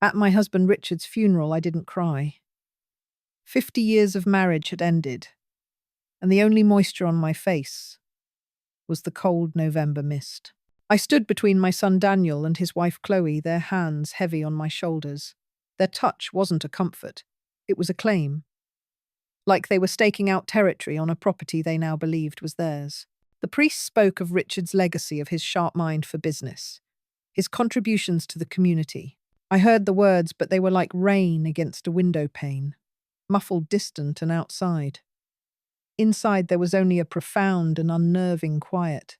At my husband Richard's funeral, I didn't cry. 50 years of marriage had ended, and the only moisture on my face was the cold November mist. I stood between my son Daniel and his wife Chloe, their hands heavy on my shoulders. Their touch wasn't a comfort, it was a claim, like they were staking out territory on a property they now believed was theirs. The priest spoke of Richard's legacy, of his sharp mind for business, his contributions to the community. I heard the words, but they were like rain against a window pane, muffled, distant, and outside. Inside there was only a profound and unnerving quiet.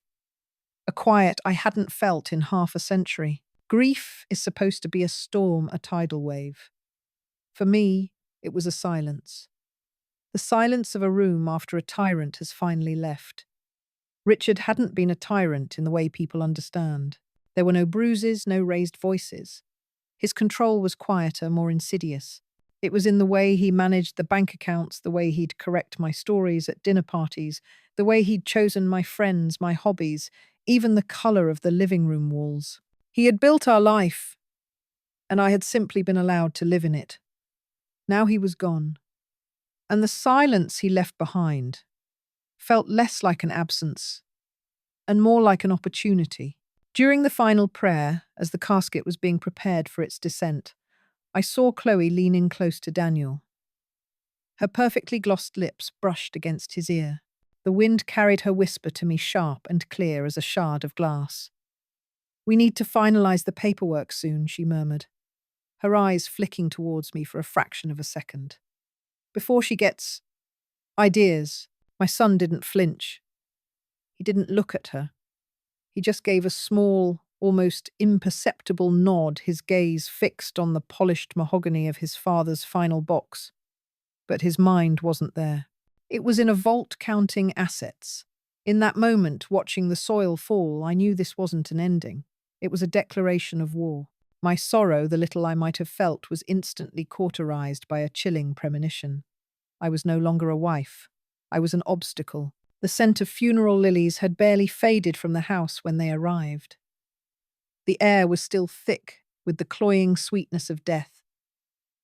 A quiet I hadn't felt in half a century. Grief is supposed to be a storm, a tidal wave. For me, it was a silence. The silence of a room after a tyrant has finally left. Richard hadn't been a tyrant in the way people understand. There were no bruises, no raised voices. His control was quieter, more insidious. It was in the way he managed the bank accounts, the way he'd correct my stories at dinner parties, the way he'd chosen my friends, my hobbies, even the colour of the living room walls. He had built our life, and I had simply been allowed to live in it. Now he was gone, and the silence he left behind felt less like an absence and more like an opportunity. During the final prayer, as the casket was being prepared for its descent, I saw Chloe lean in close to Daniel. Her perfectly glossed lips brushed against his ear. The wind carried her whisper to me, sharp and clear as a shard of glass. "We need to finalize the paperwork soon," she murmured, her eyes flicking towards me for a fraction of a second. "Before she gets ideas." My son didn't flinch. He didn't look at her. He just gave a small, almost imperceptible nod, his gaze fixed on the polished mahogany of his father's final box. But his mind wasn't there. It was in a vault counting assets. In that moment, watching the soil fall, I knew this wasn't an ending. It was a declaration of war. My sorrow, the little I might have felt, was instantly cauterized by a chilling premonition. I was no longer a wife. I was an obstacle. The scent of funeral lilies had barely faded from the house when they arrived. The air was still thick with the cloying sweetness of death,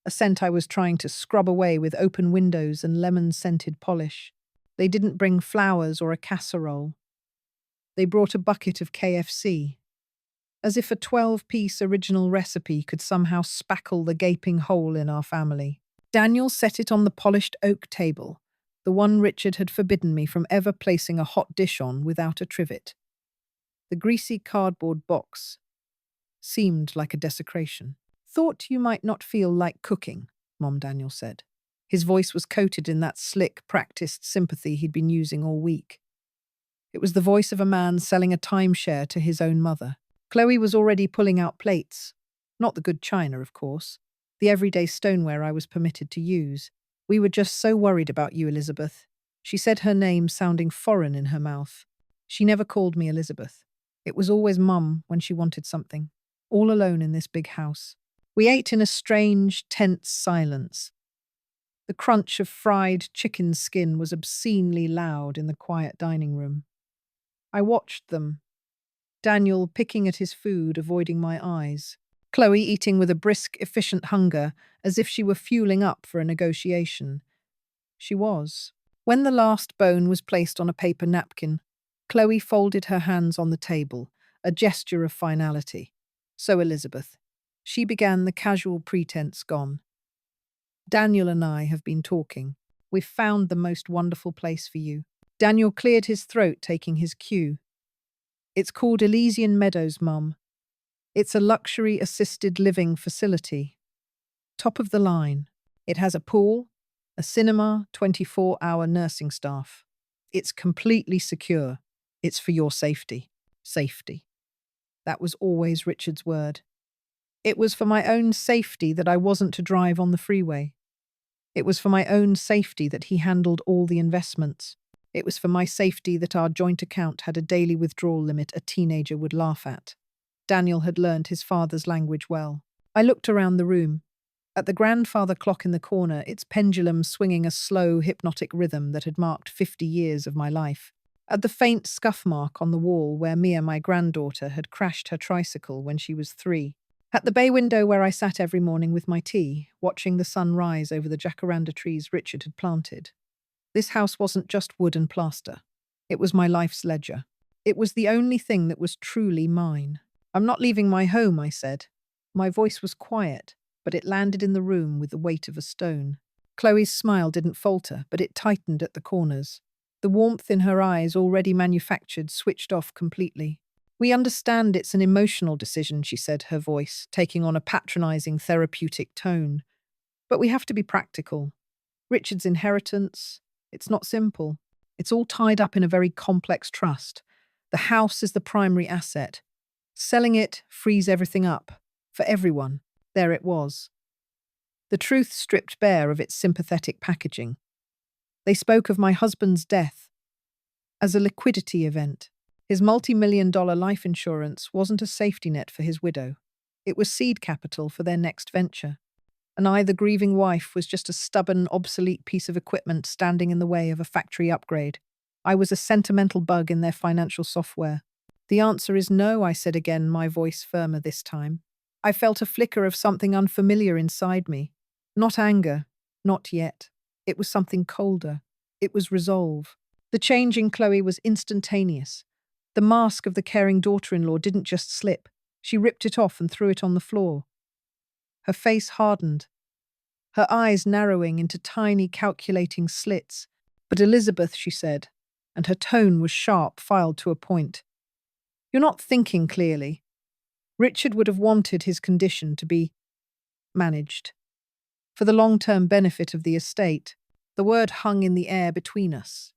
a scent I was trying to scrub away with open windows and lemon-scented polish. They didn't bring flowers or a casserole. They brought a bucket of KFC, as if a 12-piece original recipe could somehow spackle the gaping hole in our family. Daniel set it on the polished oak table, the one Richard had forbidden me from ever placing a hot dish on without a trivet. The greasy cardboard box seemed like a desecration. "Thought you might not feel like cooking," Mom, Daniel said. His voice was coated in that slick, practiced sympathy he'd been using all week. It was the voice of a man selling a timeshare to his own mother. Chloe was already pulling out plates. Not the good china, of course. The everyday stoneware I was permitted to use. "We were just so worried about you, Elizabeth." She said her name sounding foreign in her mouth. She never called me Elizabeth. It was always Mum when she wanted something. All alone in this big house. We ate in a strange, tense silence. The crunch of fried chicken skin was obscenely loud in the quiet dining room. I watched them. Daniel picking at his food, avoiding my eyes. Chloe eating with a brisk, efficient hunger, as if she were fueling up for a negotiation. She was. When the last bone was placed on a paper napkin, Chloe folded her hands on the table, a gesture of finality. "So, Elizabeth," she began, the casual pretense gone. "Daniel and I have been talking. We've found the most wonderful place for you." Daniel cleared his throat, taking his cue. "It's called Elysian Meadows, Mum. It's a luxury assisted living facility. Top of the line. It has a pool, a cinema, 24-hour nursing staff. It's completely secure. It's for your safety." Safety. That was always Richard's word. It was for my own safety that I wasn't to drive on the freeway. It was for my own safety that he handled all the investments. It was for my safety that our joint account had a daily withdrawal limit a teenager would laugh at. Daniel had learned his father's language well. I looked around the room. At the grandfather clock in the corner, its pendulum swinging a slow, hypnotic rhythm that had marked 50 years of my life. At the faint scuff mark on the wall where Mia, my granddaughter, had crashed her tricycle when she was 3. At the bay window where I sat every morning with my tea, watching the sun rise over the jacaranda trees Richard had planted. This house wasn't just wood and plaster. It was my life's ledger. It was the only thing that was truly mine. I'm not leaving my home, I said. My voice was quiet, but it landed in the room with the weight of a stone. Chloe's smile didn't falter, but it tightened at the corners. The warmth in her eyes, already manufactured, switched off completely. We understand it's an emotional decision, she said, her voice taking on a patronizing therapeutic tone. But we have to be practical. Richard's inheritance, it's not simple. It's all tied up in a very complex trust. The house is the primary asset. Selling it frees everything up. For everyone. There it was. The truth stripped bare of its sympathetic packaging. They spoke of my husband's death as a liquidity event. His multi-million-dollar life insurance wasn't a safety net for his widow. It was seed capital for their next venture. And I, the grieving wife, was just a stubborn, obsolete piece of equipment standing in the way of a factory upgrade. I was a sentimental bug in their financial software. The answer is no, I said again, my voice firmer this time. I felt a flicker of something unfamiliar inside me. Not anger, not yet. It was something colder. It was resolve. The change in Chloe was instantaneous. The mask of the caring daughter-in-law didn't just slip. She ripped it off and threw it on the floor. Her face hardened, her eyes narrowing into tiny calculating slits. But Elizabeth, she said, and her tone was sharp, filed to a point. You're not thinking clearly. Richard would have wanted his condition to be managed. For the long-term benefit of the estate, the word hung in the air between us.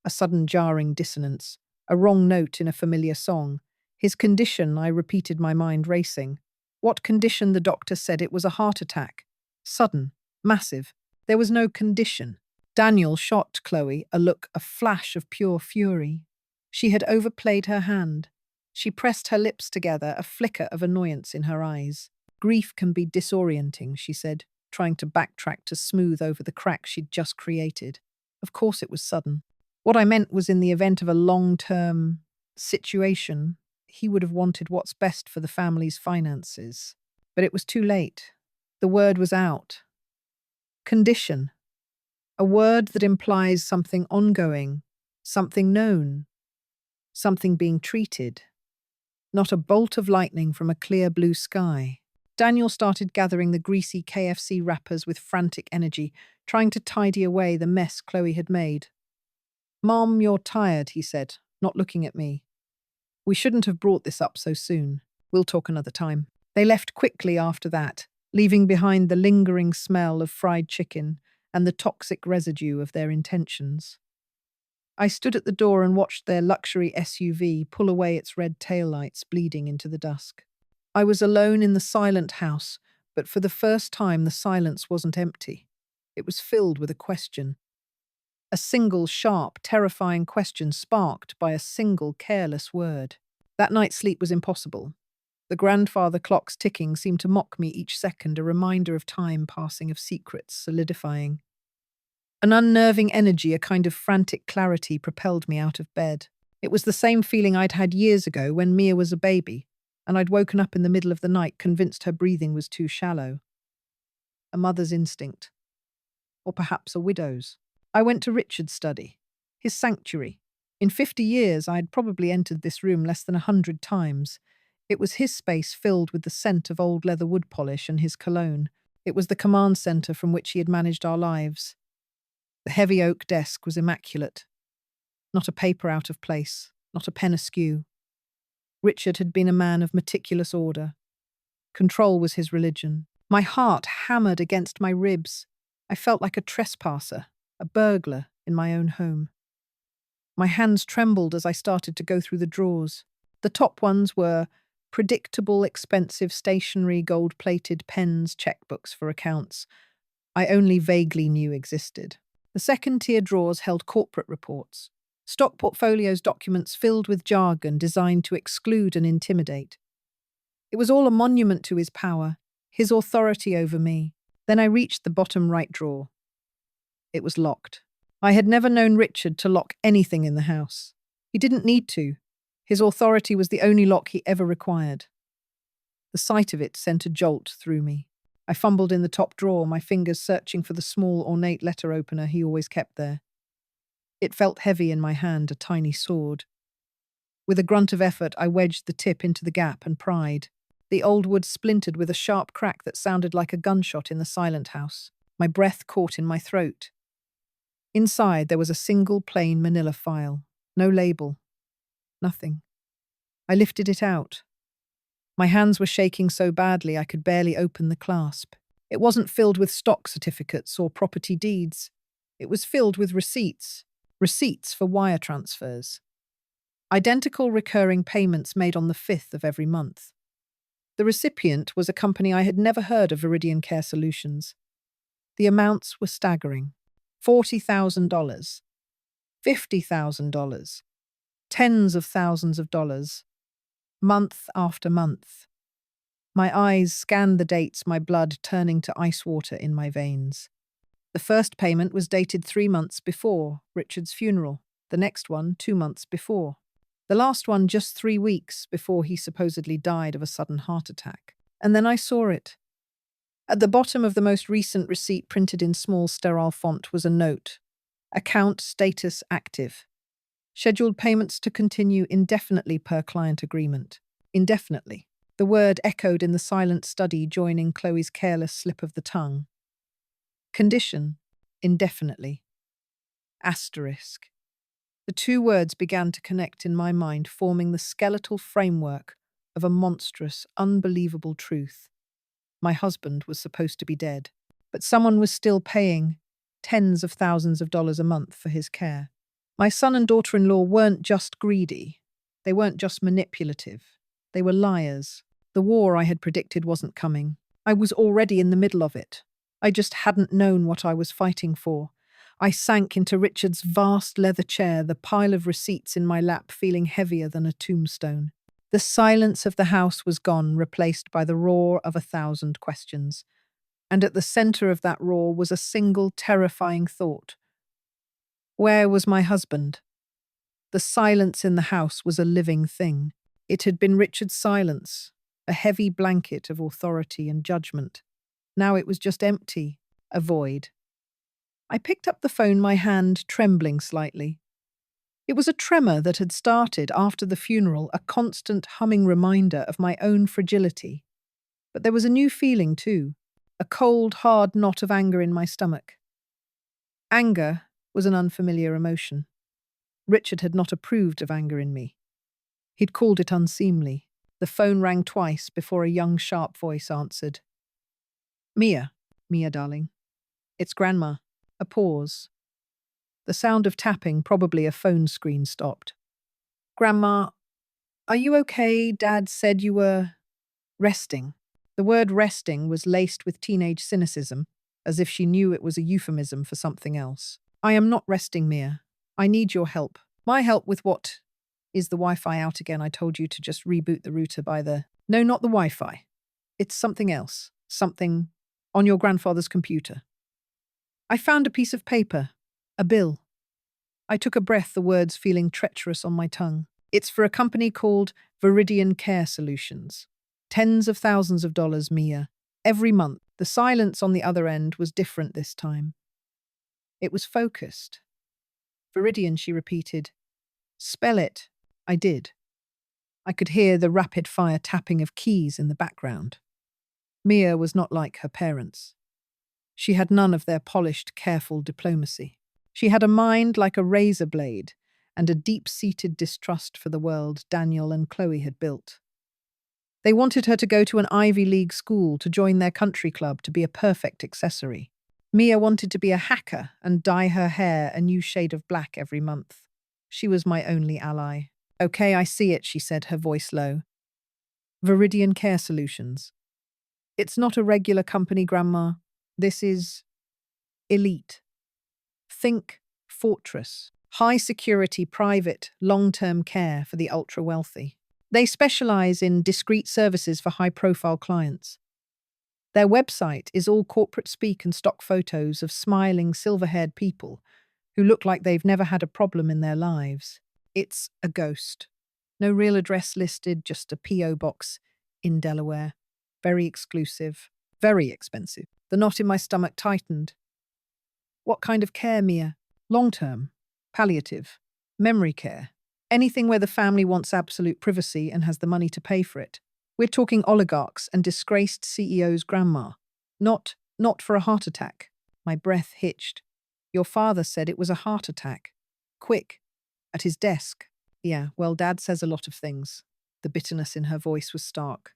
A sudden jarring dissonance, a wrong note in a familiar song. His condition, I repeated, my mind racing. What condition? The doctor said it was a heart attack. Sudden, massive. There was no condition. Daniel shot Chloe a look, a flash of pure fury. She had overplayed her hand. She pressed her lips together, a flicker of annoyance in her eyes. Grief can be disorienting, she said, trying to backtrack to smooth over the crack she'd just created. Of course it was sudden. What I meant was in the event of a long-term situation, he would have wanted what's best for the family's finances. But it was too late. The word was out. Condition. A word that implies something ongoing, something known, something being treated. Not a bolt of lightning from a clear blue sky. Daniel started gathering the greasy KFC wrappers with frantic energy, trying to tidy away the mess Chloe had made. Mom, you're tired, he said, not looking at me. We shouldn't have brought this up so soon. We'll talk another time. They left quickly after that, leaving behind the lingering smell of fried chicken and the toxic residue of their intentions. I stood at the door and watched their luxury SUV pull away its red taillights, bleeding into the dusk. I was alone in the silent house, but for the first time the silence wasn't empty. It was filled with a question. A single sharp, terrifying question sparked by a single careless word. That night's sleep was impossible. The grandfather clock's ticking seemed to mock me each second, a reminder of time passing, of secrets solidifying. An unnerving energy, a kind of frantic clarity, propelled me out of bed. It was the same feeling I'd had years ago when Mia was a baby, and I'd woken up in the middle of the night convinced her breathing was too shallow. A mother's instinct. Or perhaps a widow's. I went to Richard's study, his sanctuary. In 50 years, I had probably entered this room less than 100 times. It was his space filled with the scent of old leather wood polish and his cologne. It was the command center from which he had managed our lives. The heavy oak desk was immaculate. Not a paper out of place, not a pen askew. Richard had been a man of meticulous order. Control was his religion. My heart hammered against my ribs. I felt like a trespasser, a burglar in my own home. My hands trembled as I started to go through the drawers. The top ones were predictable, expensive stationery, gold-plated pens, checkbooks for accounts I only vaguely knew existed. The second-tier drawers held corporate reports, stock portfolios, documents filled with jargon designed to exclude and intimidate. It was all a monument to his power, his authority over me. Then I reached the bottom right drawer. It was locked. I had never known Richard to lock anything in the house. He didn't need to. His authority was the only lock he ever required. The sight of it sent a jolt through me. I fumbled in the top drawer, my fingers searching for the small, ornate letter opener he always kept there. It felt heavy in my hand, a tiny sword. With a grunt of effort, I wedged the tip into the gap and pried. The old wood splintered with a sharp crack that sounded like a gunshot in the silent house. My breath caught in my throat. Inside, there was a single plain manila file. No label. Nothing. I lifted it out. My hands were shaking so badly I could barely open the clasp. It wasn't filled with stock certificates or property deeds. It was filled with receipts. Receipts for wire transfers. Identical recurring payments made on the 5th of every month. The recipient was a company I had never heard of, Viridian Care Solutions. The amounts were staggering. $40,000. $50,000. Tens of thousands of dollars. Month after month. My eyes scanned the dates, my blood turning to ice water in my veins. The first payment was dated 3 months before Richard's funeral, the next one 2 months before. The last one just 3 weeks before he supposedly died of a sudden heart attack. And then I saw it. At the bottom of the most recent receipt, printed in small sterile font, was a note. Account status active. Scheduled payments to continue indefinitely per client agreement. Indefinitely. The word echoed in the silent study, joining Chloe's careless slip of the tongue. Condition. Indefinitely. Asterisk. The two words began to connect in my mind, forming the skeletal framework of a monstrous, unbelievable truth. My husband was supposed to be dead, but someone was still paying tens of thousands of dollars a month for his care. My son and daughter-in-law weren't just greedy. They weren't just manipulative. They were liars. The war I had predicted wasn't coming. I was already in the middle of it. I just hadn't known what I was fighting for. I sank into Richard's vast leather chair, the pile of receipts in my lap feeling heavier than a tombstone. The silence of the house was gone, replaced by the roar of 1,000 questions. And at the center of that roar was a single terrifying thought. Where was my husband? The silence in the house was a living thing. It had been Richard's silence, a heavy blanket of authority and judgment. Now it was just empty, a void. I picked up the phone, my hand trembling slightly. It was a tremor that had started after the funeral, a constant humming reminder of my own fragility. But there was a new feeling too, a cold, hard knot of anger in my stomach. Anger was an unfamiliar emotion. Richard had not approved of anger in me. He'd called it unseemly. The phone rang twice before a young, sharp voice answered. Mia, darling. It's Grandma. A pause. The sound of tapping, probably a phone screen, stopped. Grandma, are you okay? Dad said you were resting. The word resting was laced with teenage cynicism, as if she knew it was a euphemism for something else. I am not resting, Mia. I need your help. My help with what? Is the Wi-Fi out again? I told you to just reboot the router by the... No, not the Wi-Fi. It's something else. Something on your grandfather's computer. I found a piece of paper. A bill. I took a breath, the words feeling treacherous on my tongue. It's for a company called Viridian Care Solutions. Tens of thousands of dollars, Mia. Every month. The silence on the other end was different this time. It was focused. Viridian, she repeated. Spell it. I did. I could hear the rapid-fire tapping of keys in the background. Mia was not like her parents. She had none of their polished, careful diplomacy. She had a mind like a razor blade and a deep-seated distrust for the world Daniel and Chloe had built. They wanted her to go to an Ivy League school, to join their country club, to be a perfect accessory. Mia wanted to be a hacker and dye her hair a new shade of black every month. She was my only ally. Okay, I see it, she said, her voice low. Viridian Care Solutions. It's not a regular company, Grandma. This is elite. Think fortress. High security, private, long-term care for the ultra-wealthy. They specialize in discreet services for high-profile clients. Their website is all corporate speak and stock photos of smiling, silver-haired people who look like they've never had a problem in their lives. It's a ghost. No real address listed, just a P.O. box in Delaware. Very exclusive. Very expensive. The knot in my stomach tightened. What kind of care, Mia? Long-term? Palliative? Memory care? Anything where the family wants absolute privacy and has the money to pay for it. We're talking oligarchs and disgraced CEO's grandma. Not for a heart attack. My breath hitched. Your father said it was a heart attack. Quick. At his desk. Yeah, well, Dad says a lot of things. The bitterness in her voice was stark.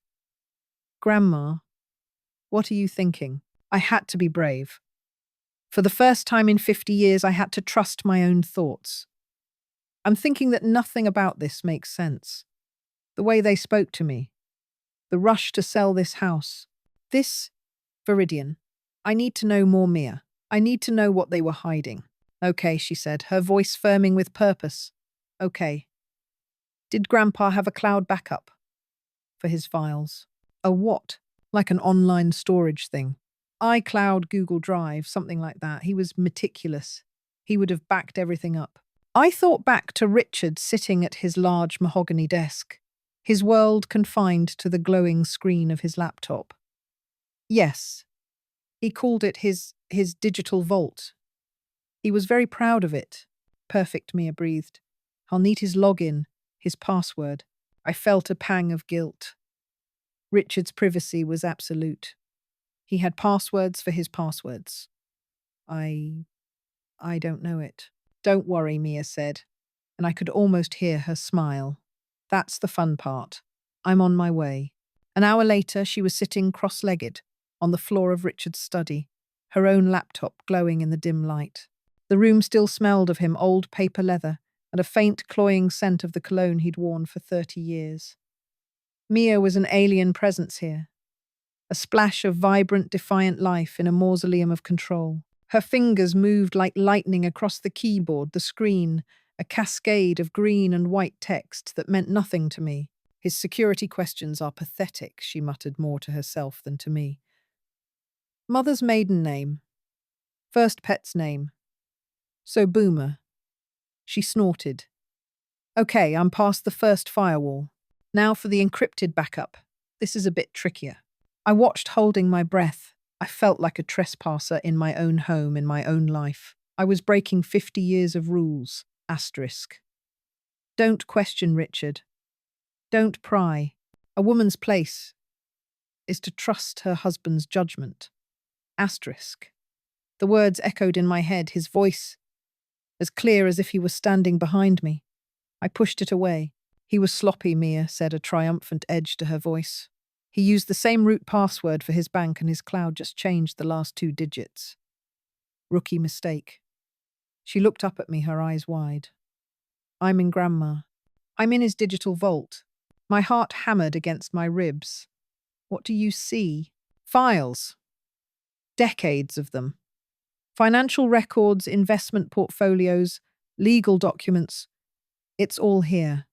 Grandma, what are you thinking? I had to be brave. For the first time in 50 years, I had to trust my own thoughts. I'm thinking that nothing about this makes sense. The way they spoke to me. The rush to sell this house. This, Viridian. I need to know more, Mia. I need to know what they were hiding. Okay, she said, her voice firming with purpose. Okay. Did Grandpa have a cloud backup for his files? A what? Like an online storage thing. iCloud, Google Drive, something like that. He was meticulous. He would have backed everything up. I thought back to Richard sitting at his large mahogany desk, his world confined to the glowing screen of his laptop. Yes, he called it his digital vault. He was very proud of it. Perfect, Mia breathed. I'll need his login, his password. I felt a pang of guilt. Richard's privacy was absolute. He had passwords for his passwords. I don't know it. Don't worry, Mia said, and I could almost hear her smile. That's the fun part. I'm on my way. An hour later, she was sitting cross-legged on the floor of Richard's study, her own laptop glowing in the dim light. The room still smelled of him, old paper leather, and a faint, cloying scent of the cologne he'd worn for 30 years. Mia was an alien presence here, a splash of vibrant, defiant life in a mausoleum of control. Her fingers moved like lightning across the keyboard, the screen, a cascade of green and white text that meant nothing to me. His security questions are pathetic, she muttered more to herself than to me. Mother's maiden name. First pet's name. So Boomer. She snorted. Okay, I'm past the first firewall. Now for the encrypted backup. This is a bit trickier. I watched, holding my breath. I felt like a trespasser in my own home, in my own life. I was breaking 50 years of rules. Asterisk. Don't question Richard. Don't pry. A woman's place is to trust her husband's judgment. Asterisk. The words echoed in my head, his voice as clear as if he was standing behind me. I pushed it away. He was sloppy, Mia said, a triumphant edge to her voice. He used the same root password for his bank and his cloud just changed the last 2 digits. Rookie mistake. She looked up at me, her eyes wide. I'm in Grandma. I'm in his digital vault. My heart hammered against my ribs. What do you see? Files. Decades of them. Financial records, investment portfolios, legal documents. It's all here.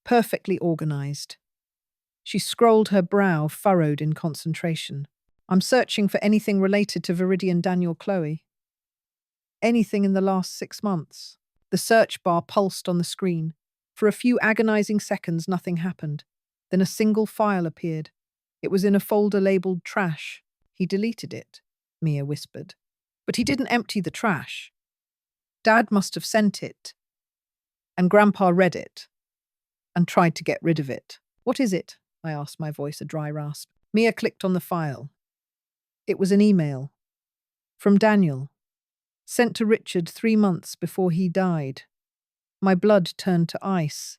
Perfectly organized. She scrolled, her brow furrowed in concentration. I'm searching for anything related to Viridian Daniel Chloe. Anything in the last 6 months. The search bar pulsed on the screen. For a few agonizing seconds, nothing happened. Then a single file appeared. It was in a folder labeled trash. He deleted it, Mia whispered. But he didn't empty the trash. Dad must have sent it. And Grandpa read it. And tried to get rid of it. What is it? I asked, my voice a dry rasp. Mia clicked on the file. It was an email. From Daniel. Sent to Richard 3 months before he died. My blood turned to ice.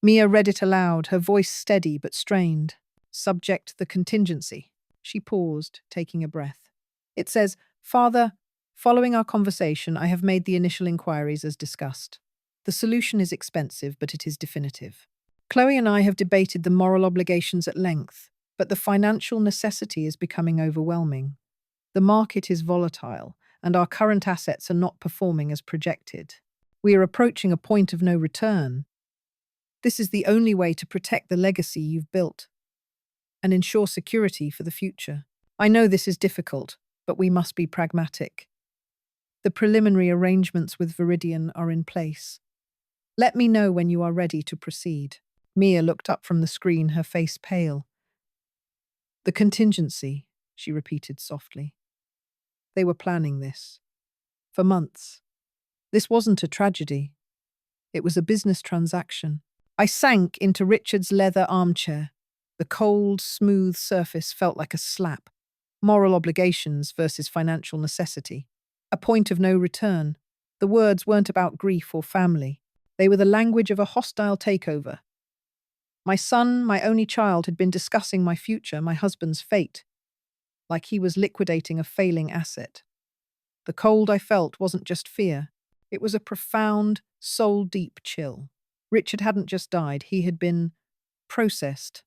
Mia read it aloud, her voice steady but strained. Subject the contingency. She paused, taking a breath. It says, Father, following our conversation, I have made the initial inquiries as discussed. The solution is expensive, but it is definitive. Chloe and I have debated the moral obligations at length, but the financial necessity is becoming overwhelming. The market is volatile, and our current assets are not performing as projected. We are approaching a point of no return. This is the only way to protect the legacy you've built and ensure security for the future. I know this is difficult, but we must be pragmatic. The preliminary arrangements with Viridian are in place. Let me know when you are ready to proceed. Mia looked up from the screen, her face pale. The contingency, she repeated softly. They were planning this. For months. This wasn't a tragedy. It was a business transaction. I sank into Richard's leather armchair. The cold, smooth surface felt like a slap. Moral obligations versus financial necessity. A point of no return. The words weren't about grief or family. They were the language of a hostile takeover. My son, my only child, had been discussing my future, my husband's fate, like he was liquidating a failing asset. The cold I felt wasn't just fear. It was a profound, soul-deep chill. Richard hadn't just died, he had been processed.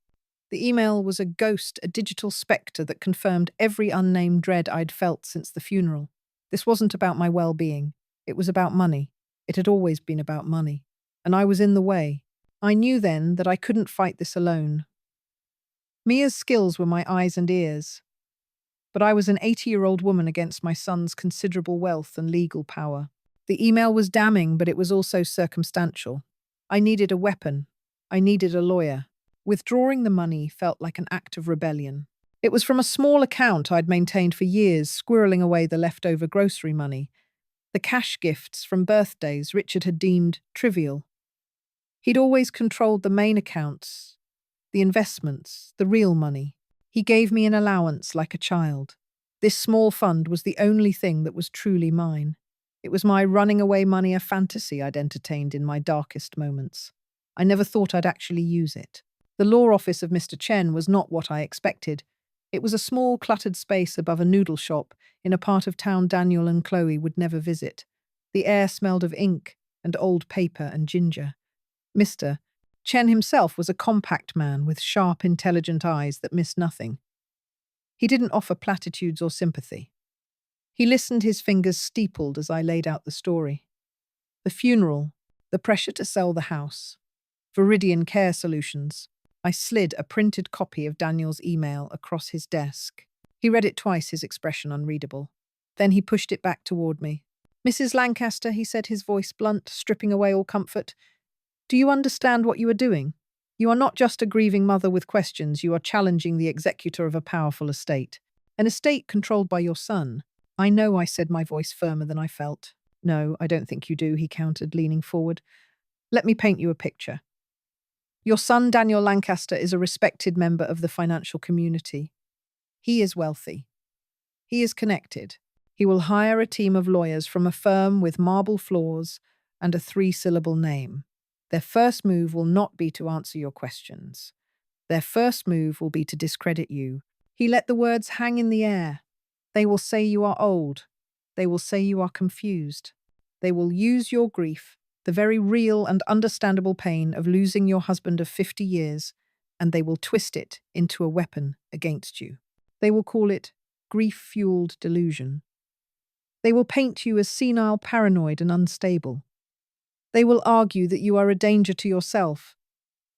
The email was a ghost, a digital spectre that confirmed every unnamed dread I'd felt since the funeral. This wasn't about my well-being. It was about money. It had always been about money. And I was in the way. I knew then that I couldn't fight this alone. Mia's skills were my eyes and ears. But I was an 80-year-old woman against my son's considerable wealth and legal power. The email was damning, but it was also circumstantial. I needed a weapon. I needed a lawyer. Withdrawing the money felt like an act of rebellion. It was from a small account I'd maintained for years, squirreling away the leftover grocery money. The cash gifts from birthdays Richard had deemed trivial. He'd always controlled the main accounts, the investments, the real money. He gave me an allowance like a child. This small fund was the only thing that was truly mine. It was my running away money, a fantasy I'd entertained in my darkest moments. I never thought I'd actually use it. The law office of Mr. Chen was not what I expected. It was a small, cluttered space above a noodle shop in a part of town Daniel and Chloe would never visit. The air smelled of ink and old paper and ginger. Mr. Chen himself was a compact man with sharp, intelligent eyes that missed nothing. He didn't offer platitudes or sympathy. He listened, his fingers steepled as I laid out the story. The funeral, the pressure to sell the house, Viridian Care Solutions. I slid a printed copy of Daniel's email across his desk. He read it twice, his expression unreadable. Then he pushed it back toward me. "Mrs. Lancaster," he said, his voice blunt, stripping away all comfort. "Do you understand what you are doing? You are not just a grieving mother with questions, you are challenging the executor of a powerful estate. An estate controlled by your son." "I know," I said, my voice firmer than I felt. "No, I don't think you do," he countered, leaning forward. "Let me paint you a picture. Your son, Daniel Lancaster, is a respected member of the financial community. He is wealthy. He is connected. He will hire a team of lawyers from a firm with marble floors and a 3-syllable name. Their first move will not be to answer your questions. Their first move will be to discredit you." He let the words hang in the air. "They will say you are old. They will say you are confused. They will use your grief, the very real and understandable pain of losing your husband of 50 years, and they will twist it into a weapon against you. They will call it grief-fueled delusion. They will paint you as senile, paranoid, and unstable. They will argue that you are a danger to yourself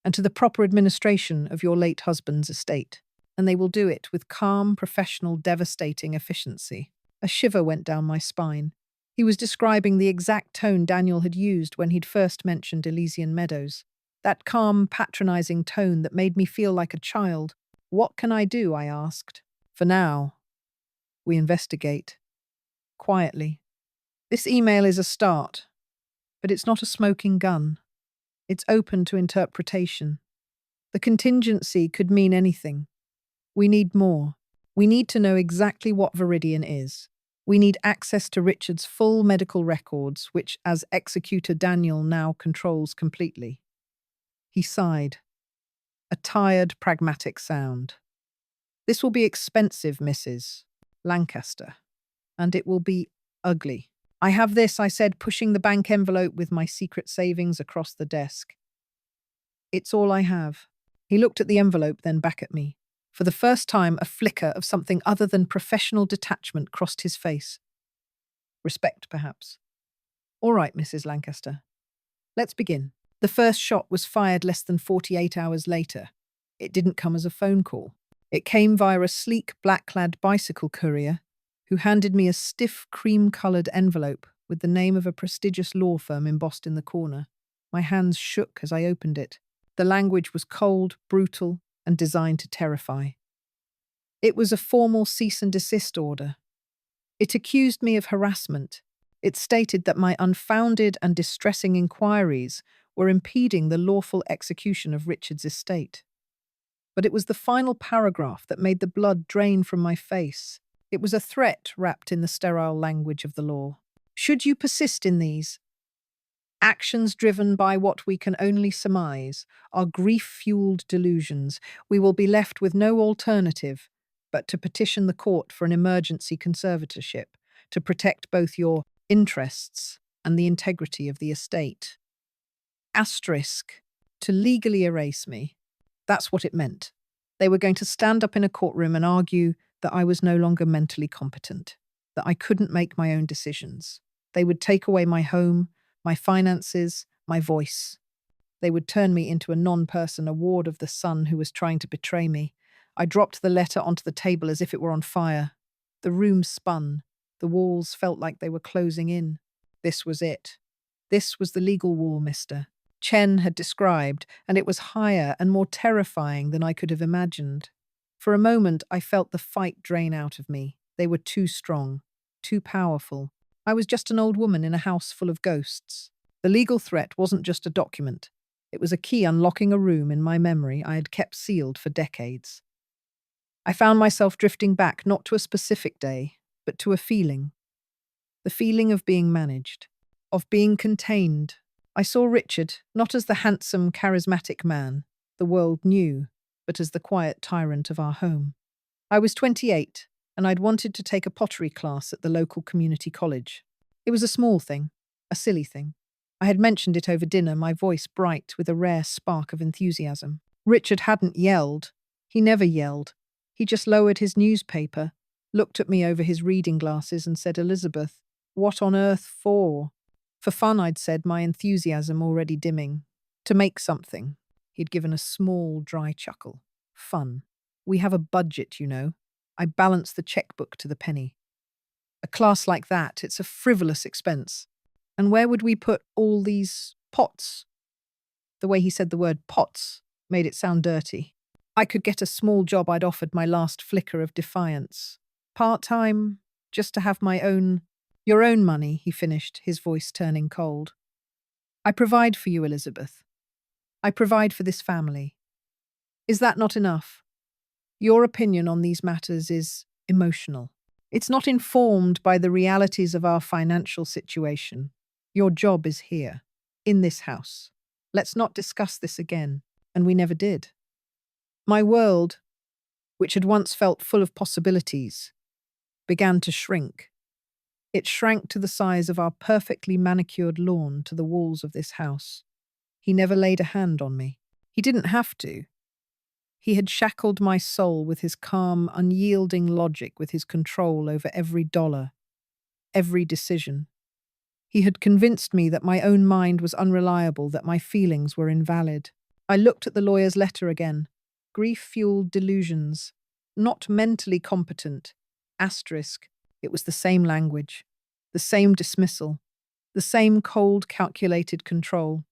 and to the proper administration of your late husband's estate. And they will do it with calm, professional, devastating efficiency. A shiver went down my spine. He was describing the exact tone Daniel had used when he'd first mentioned Elysian Meadows. That calm, patronizing tone that made me feel like a child. "What can I do?" I asked. "For now, we investigate. Quietly. This email is a start, but it's not a smoking gun. It's open to interpretation. The contingency could mean anything. We need more. We need to know exactly what Viridian is. We need access to Richard's full medical records, which, as executor Daniel, now controls completely." He sighed. A tired, pragmatic sound. "This will be expensive, Mrs. Lancaster, and it will be ugly." "I have this," I said, pushing the bank envelope with my secret savings across the desk. "It's all I have." He looked at the envelope, then back at me. For the first time, a flicker of something other than professional detachment crossed his face. Respect, perhaps. "All right, Mrs. Lancaster. Let's begin." The first shot was fired less than 48 hours later. It didn't come as a phone call. It came via a sleek, black-clad bicycle courier who handed me a stiff, cream-coloured envelope with the name of a prestigious law firm embossed in the corner. My hands shook as I opened it. The language was cold, brutal, and designed to terrify. It was a formal cease and desist order. It accused me of harassment. It stated that my unfounded and distressing inquiries were impeding the lawful execution of Richard's estate. But it was the final paragraph that made the blood drain from my face. It was a threat wrapped in the sterile language of the law. Should you persist in these actions driven by what we can only surmise are grief-fueled delusions, we will be left with no alternative but to petition the court for an emergency conservatorship to protect both your interests and the integrity of the estate. Asterisk, to legally erase me. That's what it meant. They were going to stand up in a courtroom and argue that I was no longer mentally competent, that I couldn't make my own decisions. They would take away my home, my finances, my voice. They would turn me into a non-person, a ward of the son who was trying to betray me. I dropped the letter onto the table as if it were on fire. The room spun. The walls felt like they were closing in. This was it. This was the legal wall, mister. Chen had described, and it was higher and more terrifying than I could have imagined. For a moment, I felt the fight drain out of me. They were too strong, too powerful. I was just an old woman in a house full of ghosts. The legal threat wasn't just a document. It was a key unlocking a room in my memory I had kept sealed for decades. I found myself drifting back not to a specific day, but to a feeling. The feeling of being managed, of being contained. I saw Richard not as the handsome, charismatic man the world knew, but as the quiet tyrant of our home. I was 28, and I'd wanted to take a pottery class at the local community college. It was a small thing, a silly thing. I had mentioned it over dinner, my voice bright with a rare spark of enthusiasm. Richard hadn't yelled. He never yelled. He just lowered his newspaper, looked at me over his reading glasses and said, "Elizabeth, what on earth for?" For fun, I'd said, my enthusiasm already dimming. To make something. He'd given a small, dry chuckle. Fun. We have a budget, you know. I balanced the checkbook to the penny. A class like that, it's a frivolous expense. And where would we put all these pots? The way he said the word pots made it sound dirty. I could get a small job I'd offered my last flicker of defiance. Part-time, just to have my own... Your own money, he finished, his voice turning cold. I provide for you, Elizabeth. I provide for this family. Is that not enough? Your opinion on these matters is emotional. It's not informed by the realities of our financial situation. Your job is here, in this house. Let's not discuss this again. And we never did. My world, which had once felt full of possibilities, began to shrink. It shrank to the size of our perfectly manicured lawn to the walls of this house. He never laid a hand on me. He didn't have to. He had shackled my soul with his calm, unyielding logic, with his control over every dollar, every decision. He had convinced me that my own mind was unreliable, that my feelings were invalid. I looked at the lawyer's letter again. Grief-fueled delusions. Not mentally competent. Asterisk. It was the same language. The same dismissal. The same cold, calculated control.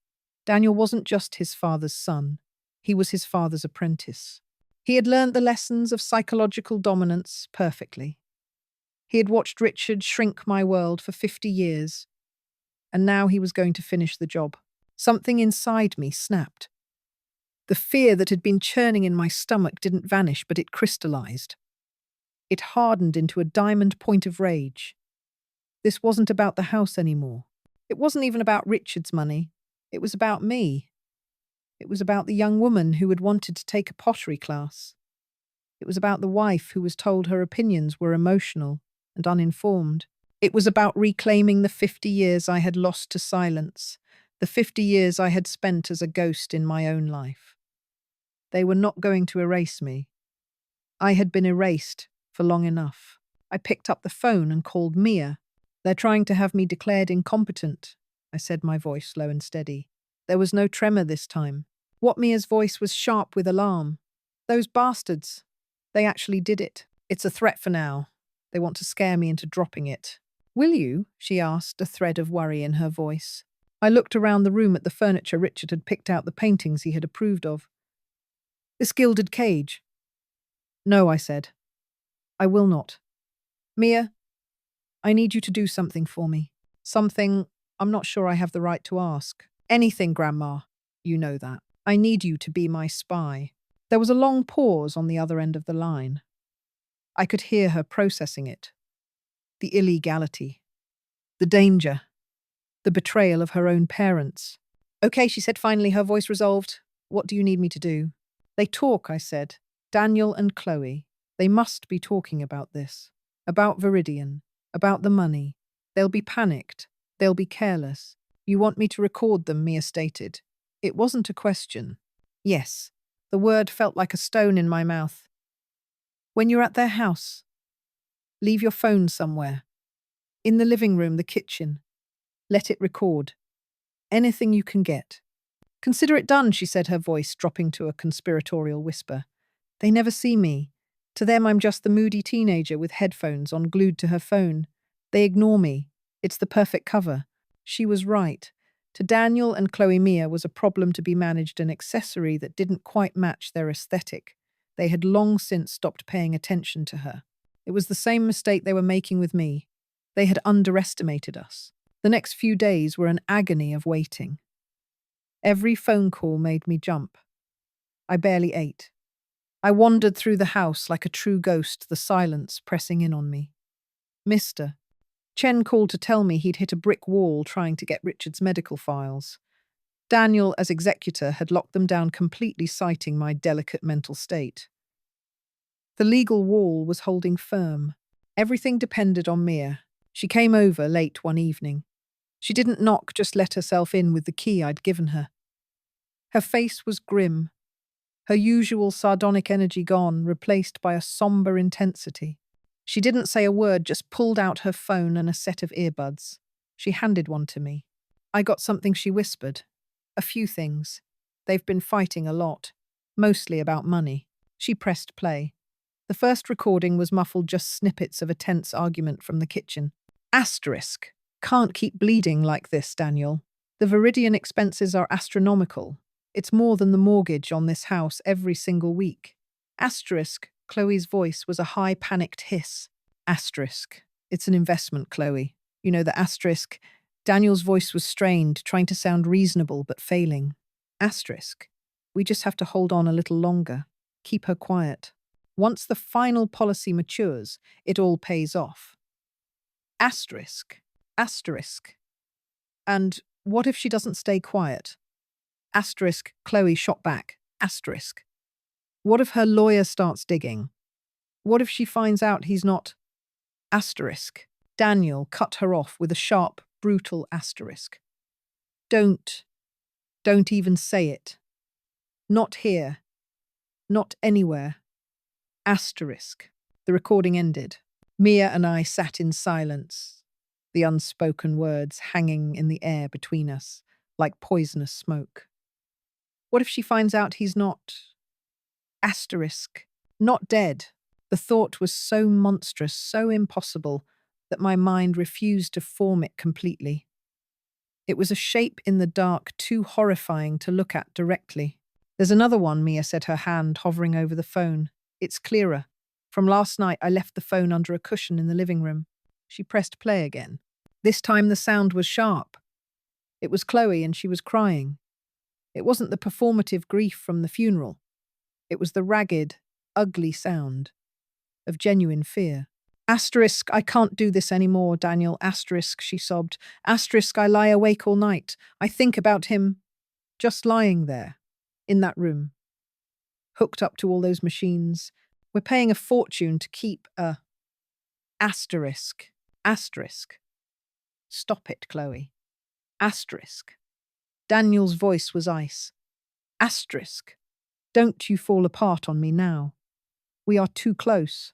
Daniel wasn't just his father's son. He was his father's apprentice. He had learned the lessons of psychological dominance perfectly. He had watched Richard shrink my world for 50 years. And now he was going to finish the job. Something inside me snapped. The fear that had been churning in my stomach didn't vanish, but it crystallized. It hardened into a diamond point of rage. This wasn't about the house anymore. It wasn't even about Richard's money. It was about me. It was about the young woman who had wanted to take a pottery class. It was about the wife who was told her opinions were emotional and uninformed. It was about reclaiming the 50 years I had lost to silence, the 50 years I had spent as a ghost in my own life. They were not going to erase me. I had been erased for long enough. I picked up the phone and called Mia. "They're trying to have me declared incompetent," I said, my voice low and steady. There was no tremor this time. What Mia's voice was sharp with alarm. "Those bastards. They actually did it. It's a threat for now. They want to scare me into dropping it." "Will you?" she asked, a thread of worry in her voice. I looked around the room at the furniture Richard had picked out, the paintings he had approved of. "This gilded cage." "No," I said. I will not. Mia, I need you to do something for me. Something I'm not sure I have the right to ask. Anything, Grandma. You know that. I need you to be my spy. There was a long pause on the other end of the line. I could hear her processing it. The illegality. The danger. The betrayal of her own parents. Okay, she said finally, her voice resolved. What do you need me to do? They talk, I said. Daniel and Chloe. They must be talking about this. About Viridian. About the money. They'll be panicked. They'll be careless. You want me to record them, Mia stated. It wasn't a question. Yes. The word felt like a stone in my mouth. When you're at their house, leave your phone somewhere. In the living room, the kitchen. Let it record. Anything you can get. Consider it done, she said, her voice dropping to a conspiratorial whisper. They never see me. To them, I'm just the moody teenager with headphones on glued to her phone. They ignore me. It's the perfect cover. She was right. To Daniel and Chloe, Mia was a problem to be managed, an accessory that didn't quite match their aesthetic. They had long since stopped paying attention to her. It was the same mistake they were making with me. They had underestimated us. The next few days were an agony of waiting. Every phone call made me jump. I barely ate. I wandered through the house like a true ghost, the silence pressing in on me. Mr. Chen called to tell me he'd hit a brick wall trying to get Richard's medical files. Daniel, as executor, had locked them down completely, citing my delicate mental state. The legal wall was holding firm. Everything depended on Mia. She came over late one evening. She didn't knock, just let herself in with the key I'd given her. Her face was grim, her usual sardonic energy gone, replaced by a somber intensity. She didn't say a word, just pulled out her phone and a set of earbuds. She handed one to me. I got something, she whispered. A few things. They've been fighting a lot, mostly about money. She pressed play. The first recording was muffled, just snippets of a tense argument from the kitchen. Asterisk. Can't keep bleeding like this, Daniel. The Viridian expenses are astronomical. It's more than the mortgage on this house every single week. Asterisk. Chloe's voice was a high, panicked hiss. Asterisk. It's an investment, Chloe. You know the asterisk. Daniel's voice was strained, trying to sound reasonable but failing. Asterisk. We just have to hold on a little longer. Keep her quiet. Once the final policy matures, it all pays off. Asterisk. Asterisk. And what if she doesn't stay quiet? Asterisk. Chloe shot back. Asterisk. What if her lawyer starts digging? What if she finds out he's not? Asterisk. Daniel cut her off with a sharp, brutal asterisk. Don't even say it. Not here. Not anywhere. Asterisk. The recording ended. Mia and I sat in silence, the unspoken words hanging in the air between us, like poisonous smoke. What if she finds out he's not? Asterisk. Not dead. The thought was so monstrous, so impossible, that my mind refused to form it completely. It was a shape in the dark too horrifying to look at directly. There's another one, Mia said, her hand hovering over the phone. It's clearer. From last night, I left the phone under a cushion in the living room. She pressed play again. This time the sound was sharp. It was Chloe and she was crying. It wasn't the performative grief from the funeral. It was the ragged, ugly sound of genuine fear. Asterisk, I can't do this anymore, Daniel. Asterisk, she sobbed. Asterisk, I lie awake all night. I think about him just lying there, in that room, hooked up to all those machines. We're paying a fortune to keep a... Asterisk. Asterisk. Stop it, Chloe. Asterisk. Daniel's voice was ice. Asterisk. Don't you fall apart on me now. We are too close.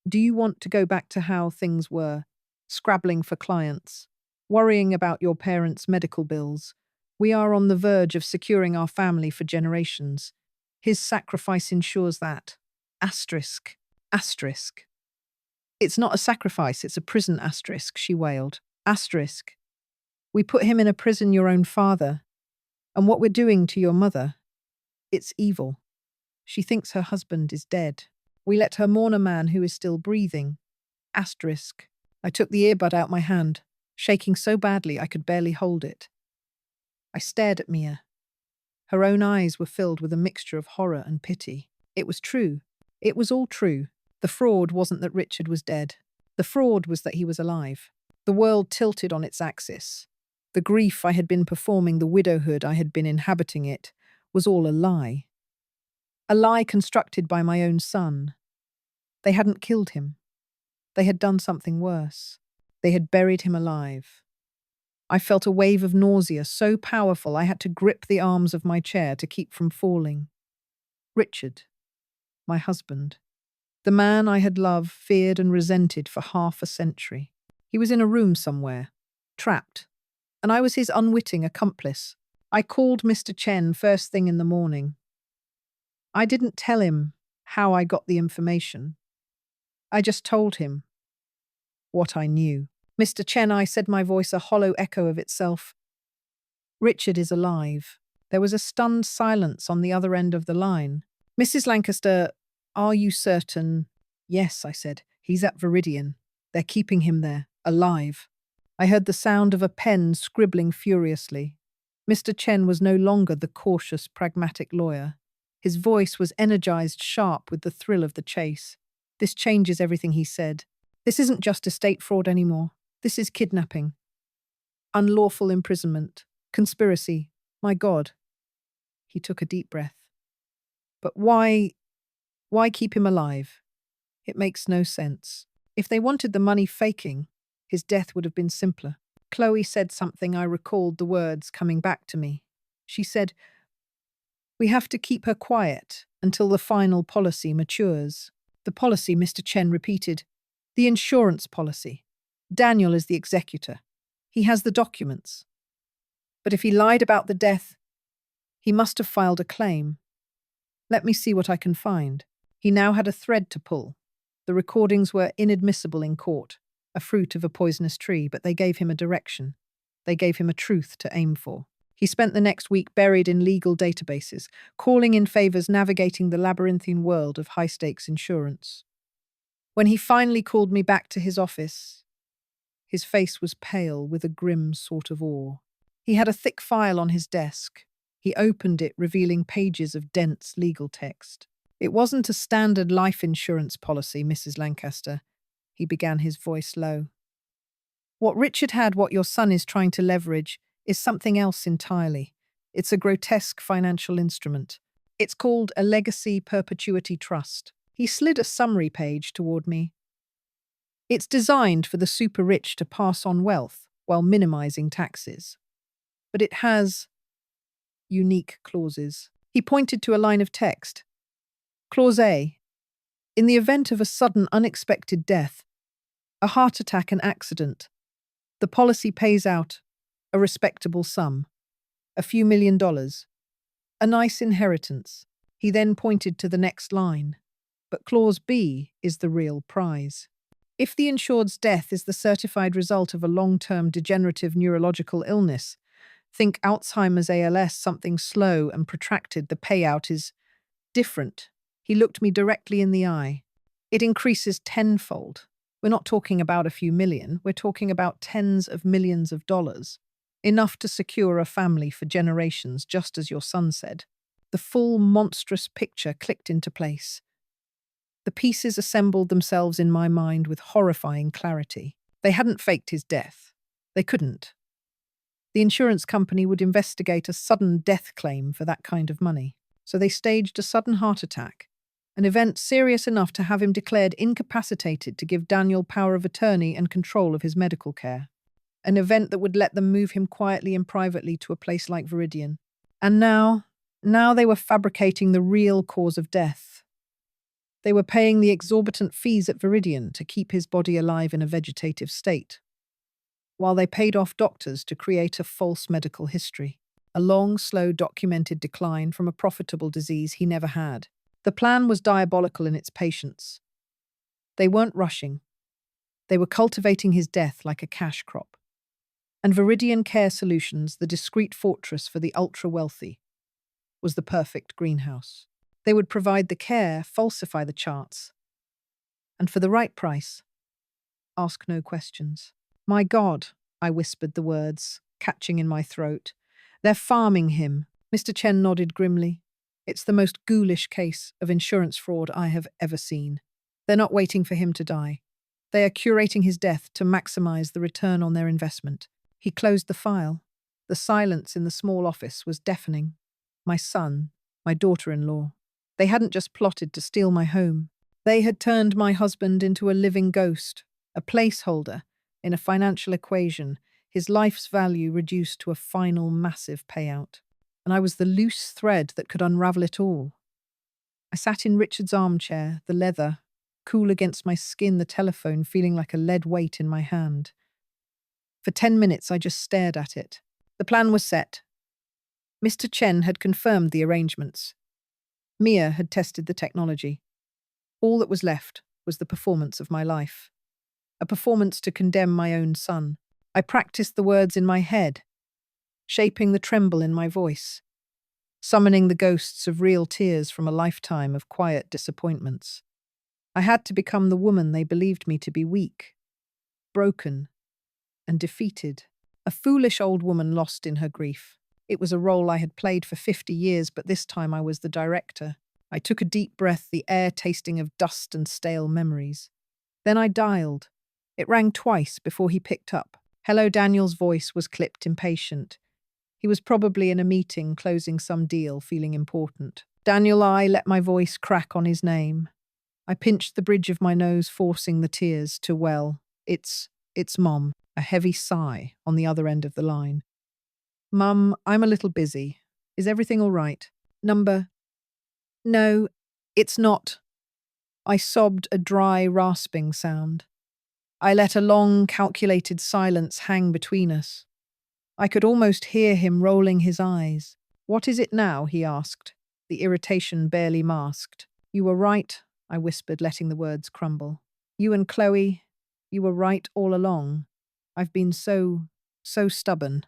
Do you want to go back to how things were? Scrabbling for clients, worrying about your parents' medical bills. We are on the verge of securing our family for generations. His sacrifice ensures that. Asterisk. Asterisk. It's not a sacrifice, it's a prison, asterisk, she wailed. Asterisk. We put him in a prison, your own father. And what we're doing to your mother, it's evil. She thinks her husband is dead. We let her mourn a man who is still breathing. Asterisk. I took the earbud out my hand, shaking so badly I could barely hold it. I stared at Mia. Her own eyes were filled with a mixture of horror and pity. It was true. It was all true. The fraud wasn't that Richard was dead. The fraud was that he was alive. The world tilted on its axis. The grief I had been performing, the widowhood I had been inhabiting it, was all a lie. A lie constructed by my own son. They hadn't killed him. They had done something worse. They had buried him alive. I felt a wave of nausea so powerful I had to grip the arms of my chair to keep from falling. Richard, my husband, the man I had loved, feared and resented for half a century. He was in a room somewhere, trapped, and I was his unwitting accomplice. I called Mr. Chen first thing in the morning. I didn't tell him how I got the information. I just told him what I knew. Mr. Chen, I said, my voice a hollow echo of itself. Richard is alive. There was a stunned silence on the other end of the line. Mrs. Lancaster, are you certain? Yes, I said. He's at Viridian. They're keeping him there, alive. I heard the sound of a pen scribbling furiously. Mr. Chen was no longer the cautious, pragmatic lawyer. His voice was energized, sharp with the thrill of the chase. This changes everything, he said. This isn't just estate fraud anymore. This is kidnapping. Unlawful imprisonment. Conspiracy. My God. He took a deep breath. But why keep him alive? It makes no sense. If they wanted the money faking, his death would have been simpler. Chloe said something. I recalled the words coming back to me. She said, we have to keep her quiet until the final policy matures. The policy, Mr. Chen repeated. The insurance policy. Daniel is the executor. He has the documents. But if he lied about the death, he must have filed a claim. Let me see what I can find. He now had a thread to pull. The recordings were inadmissible in court, a fruit of a poisonous tree, but they gave him a direction. They gave him a truth to aim for. He spent the next week buried in legal databases, calling in favors, navigating the labyrinthine world of high-stakes insurance. When he finally called me back to his office, his face was pale with a grim sort of awe. He had a thick file on his desk. He opened it, revealing pages of dense legal text. It wasn't a standard life insurance policy, Mrs. Lancaster. He began, his voice low. What Richard had, what your son is trying to leverage, is something else entirely. It's a grotesque financial instrument. It's called a legacy perpetuity trust. He slid a summary page toward me. It's designed for the super rich to pass on wealth while minimizing taxes. But it has unique clauses. He pointed to a line of text. Clause A. In the event of a sudden unexpected death, a heart attack, an accident, the policy pays out a respectable sum, a few $1,000,000, a nice inheritance. He then pointed to the next line. But Clause B is the real prize. If the insured's death is the certified result of a long-term degenerative neurological illness, think Alzheimer's, ALS, something slow and protracted, the payout is different. He looked me directly in the eye. It increases tenfold. We're not talking about a few million, we're talking about tens of millions of dollars. Enough to secure a family for generations, just as your son said. The full monstrous picture clicked into place. The pieces assembled themselves in my mind with horrifying clarity. They hadn't faked his death. They couldn't. The insurance company would investigate a sudden death claim for that kind of money. So they staged a sudden heart attack, an event serious enough to have him declared incapacitated to give Daniel power of attorney and control of his medical care. An event that would let them move him quietly and privately to a place like Viridian. And now they were fabricating the real cause of death. They were paying the exorbitant fees at Viridian to keep his body alive in a vegetative state, while they paid off doctors to create a false medical history, a long, slow, documented decline from a profitable disease he never had. The plan was diabolical in its patience. They weren't rushing. They were cultivating his death like a cash crop. And Viridian Care Solutions, the discreet fortress for the ultra-wealthy, was the perfect greenhouse. They would provide the care, falsify the charts, And for the right price, ask no questions. My God, I whispered the words, catching in my throat. They're farming him. Mr. Chen nodded grimly. It's the most ghoulish case of insurance fraud I have ever seen. They're not waiting for him to die. They are curating his death to maximize the return on their investment. He closed the file. The silence in the small office was deafening. My son, my daughter-in-law. They hadn't just plotted to steal my home. They had turned my husband into a living ghost, a placeholder in a financial equation, his life's value reduced to a final massive payout. And I was the loose thread that could unravel it all. I sat in Richard's armchair, the leather, cool against my skin, the telephone feeling like a lead weight in my hand. For 10 minutes I just stared at it. The plan was set. Mr. Chen had confirmed the arrangements. Mia had tested the technology. All that was left was the performance of my life. A performance to condemn my own son. I practiced the words in my head, shaping the tremble in my voice, summoning the ghosts of real tears from a lifetime of quiet disappointments. I had to become the woman they believed me to be weak, broken, and defeated. A foolish old woman lost in her grief. It was a role I had played for 50 years, but this time I was the director. I took a deep breath, the air tasting of dust and stale memories. Then I dialed. It rang twice before he picked up. Hello, Daniel's voice was clipped, impatient. He was probably in a meeting, closing some deal, feeling important. Daniel, I let my voice crack on his name. I pinched the bridge of my nose, forcing the tears to well. It's Mom. A heavy sigh on the other end of the line. Mum, I'm a little busy. Is everything all right? No, it's not. I sobbed a dry, rasping sound. I let a long, calculated silence hang between us. I could almost hear him rolling his eyes. What is it now? He asked, the irritation barely masked. You were right, I whispered, letting the words crumble. You and Chloe, you were right all along. I've been so stubborn.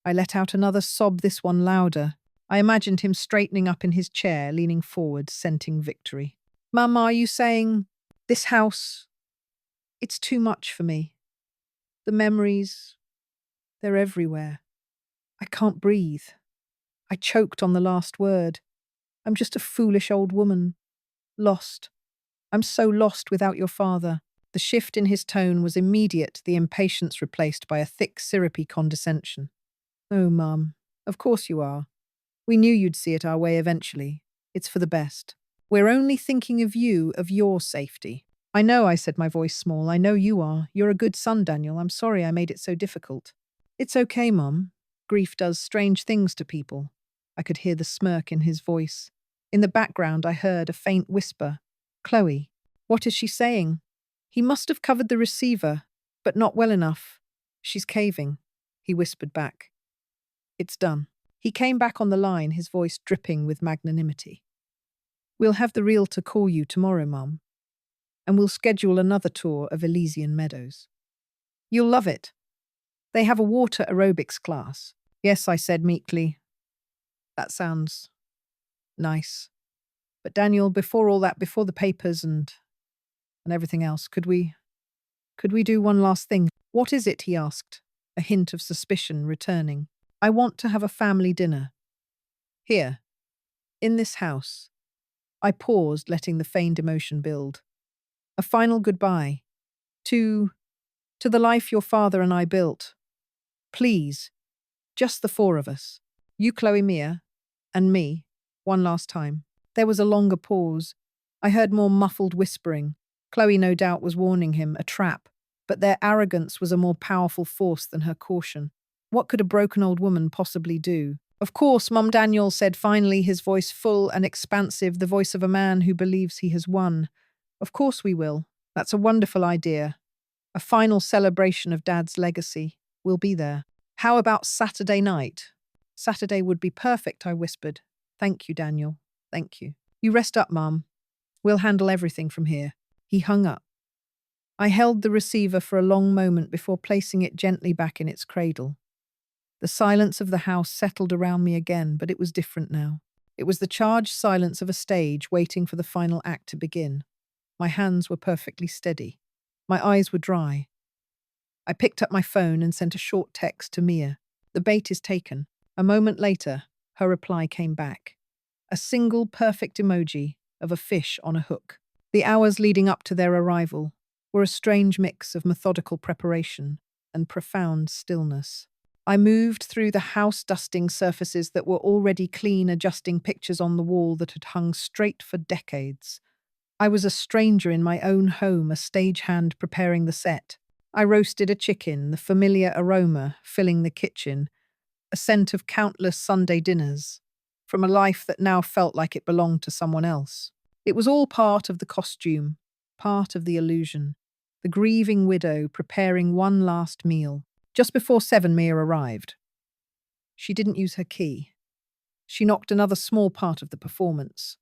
I let out another sob, this one louder. I imagined him straightening up in his chair, leaning forward, scenting victory. Mum, are you saying this house? It's too much for me. The memories, they're everywhere. I can't breathe. I choked on the last word. I'm just a foolish old woman. Lost. I'm so lost without your father. The shift in his tone was immediate, the impatience replaced by a thick, syrupy condescension. Oh, Mum, of course you are. We knew you'd see it our way eventually. It's for the best. We're only thinking of you, of your safety. I know, I said, my voice small. I know you are. You're a good son, Daniel. I'm sorry I made it so difficult. It's okay, Mum. Grief does strange things to people. I could hear the smirk in his voice. In the background, I heard a faint whisper. Chloe, what is she saying? He must have covered the receiver, but not well enough. She's caving, he whispered back. It's done. He came back on the line, his voice dripping with magnanimity. We'll have the realtor call you tomorrow, Mum, and we'll schedule another tour of Elysian Meadows. You'll love it. They have a water aerobics class. Yes, I said meekly. That sounds nice. But Daniel, before all that, before the papers and everything else, could we do one last thing? What is it? He asked, a hint of suspicion returning. I want to have a family dinner. Here, in this house. I paused, letting the feigned emotion build. A final goodbye. To the life your father and I built. Please, just the four of us. You, Chloe, Mia, and me, one last time. There was a longer pause. I heard more muffled whispering. Chloe no doubt was warning him, a trap, but their arrogance was a more powerful force than her caution. What could a broken old woman possibly do? Of course, Mum, Daniel said finally, his voice full and expansive, the voice of a man who believes he has won. Of course we will. That's a wonderful idea. A final celebration of Dad's legacy. We'll be there. How about Saturday night? Saturday would be perfect, I whispered. Thank you, Daniel. Thank you. You rest up, Mum. We'll handle everything from here. He hung up. I held the receiver for a long moment before placing it gently back in its cradle. The silence of the house settled around me again, but it was different now. It was the charged silence of a stage waiting for the final act to begin. My hands were perfectly steady. My eyes were dry. I picked up my phone and sent a short text to Mia. The bait is taken. A moment later, her reply came back. A single perfect emoji of a fish on a hook. The hours leading up to their arrival were a strange mix of methodical preparation and profound stillness. I moved through the house-dusting surfaces that were already clean, adjusting pictures on the wall that had hung straight for decades. I was a stranger in my own home, a stagehand preparing the set. I roasted a chicken, the familiar aroma filling the kitchen, a scent of countless Sunday dinners, from a life that now felt like it belonged to someone else. It was all part of the costume, part of the illusion. The grieving widow preparing one last meal. Just before 7, Mia arrived. She didn't use her key. She knocked another small part of the performance.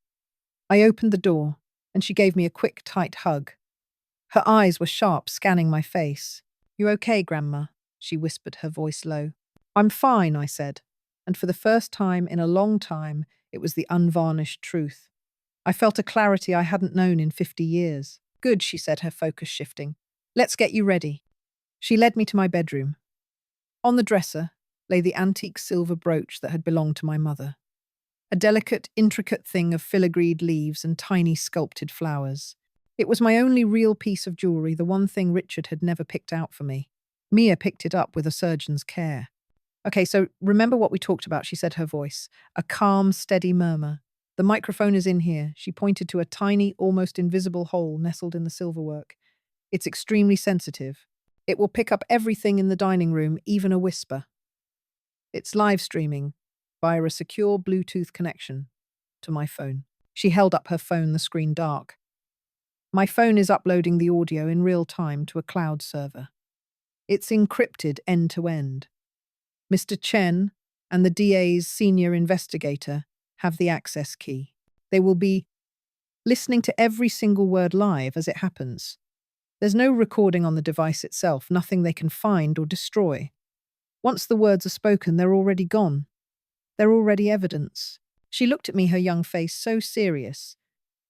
I opened the door, and she gave me a quick, tight hug. Her eyes were sharp, scanning my face. "You okay, Grandma?" she whispered, her voice low. "I'm fine," I said, and for the first time in a long time, it was the unvarnished truth. I felt a clarity I hadn't known in 50 years. "Good," she said, her focus shifting. "Let's get you ready." She led me to my bedroom. On the dresser lay the antique silver brooch that had belonged to my mother. A delicate, intricate thing of filigreed leaves and tiny sculpted flowers. It was my only real piece of jewelry, the one thing Richard had never picked out for me. Mia picked it up with a surgeon's care. "Okay, so remember what we talked about," she said, her voice. A calm, steady murmur. "The microphone is in here." She pointed to a tiny, almost invisible hole nestled in the silverwork. "It's extremely sensitive. It will pick up everything in the dining room, even a whisper. It's live streaming via a secure Bluetooth connection to my phone." She held up her phone, the screen dark. "My phone is uploading the audio in real time to a cloud server. It's encrypted end to end. Mr. Chen and the DA's senior investigator have the access key. They will be listening to every single word live as it happens. There's no recording on the device itself, nothing they can find or destroy. Once the words are spoken, they're already gone. They're already evidence." She looked at me, her young face so serious.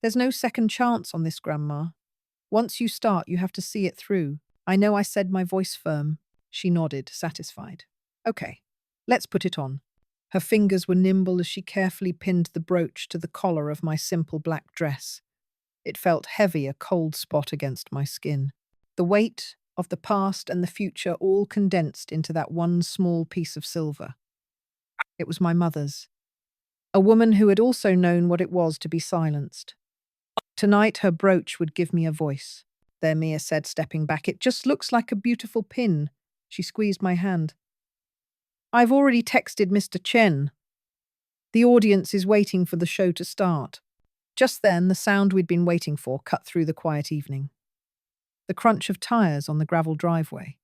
"There's no second chance on this, Grandma. Once you start, you have to see it through." I know, I said, my voice firm. She nodded, satisfied. "Okay, let's put it on." Her fingers were nimble as she carefully pinned the brooch to the collar of my simple black dress. It felt heavy, a cold spot against my skin. The weight of the past and the future all condensed into that one small piece of silver. It was my mother's. A woman who had also known what it was to be silenced. Tonight her brooch would give me a voice. "There," Mia said, stepping back. "It just looks like a beautiful pin." She squeezed my hand. "I've already texted Mr. Chen. The audience is waiting for the show to start." Just then, the sound we'd been waiting for cut through the quiet evening. The crunch of tires on the gravel driveway.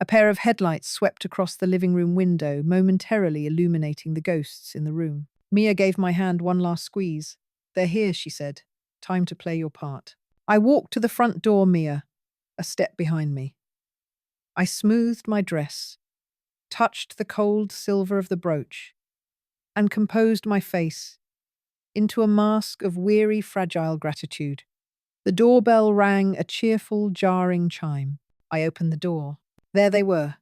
A pair of headlights swept across the living room window, momentarily illuminating the ghosts in the room. Mia gave my hand one last squeeze. "They're here," she said. "Time to play your part." I walked to the front door, Mia, a step behind me. I smoothed my dress, touched the cold silver of the brooch, and composed my face into a mask of weary, fragile gratitude. The doorbell rang, a cheerful, jarring chime. I opened the door. There they were,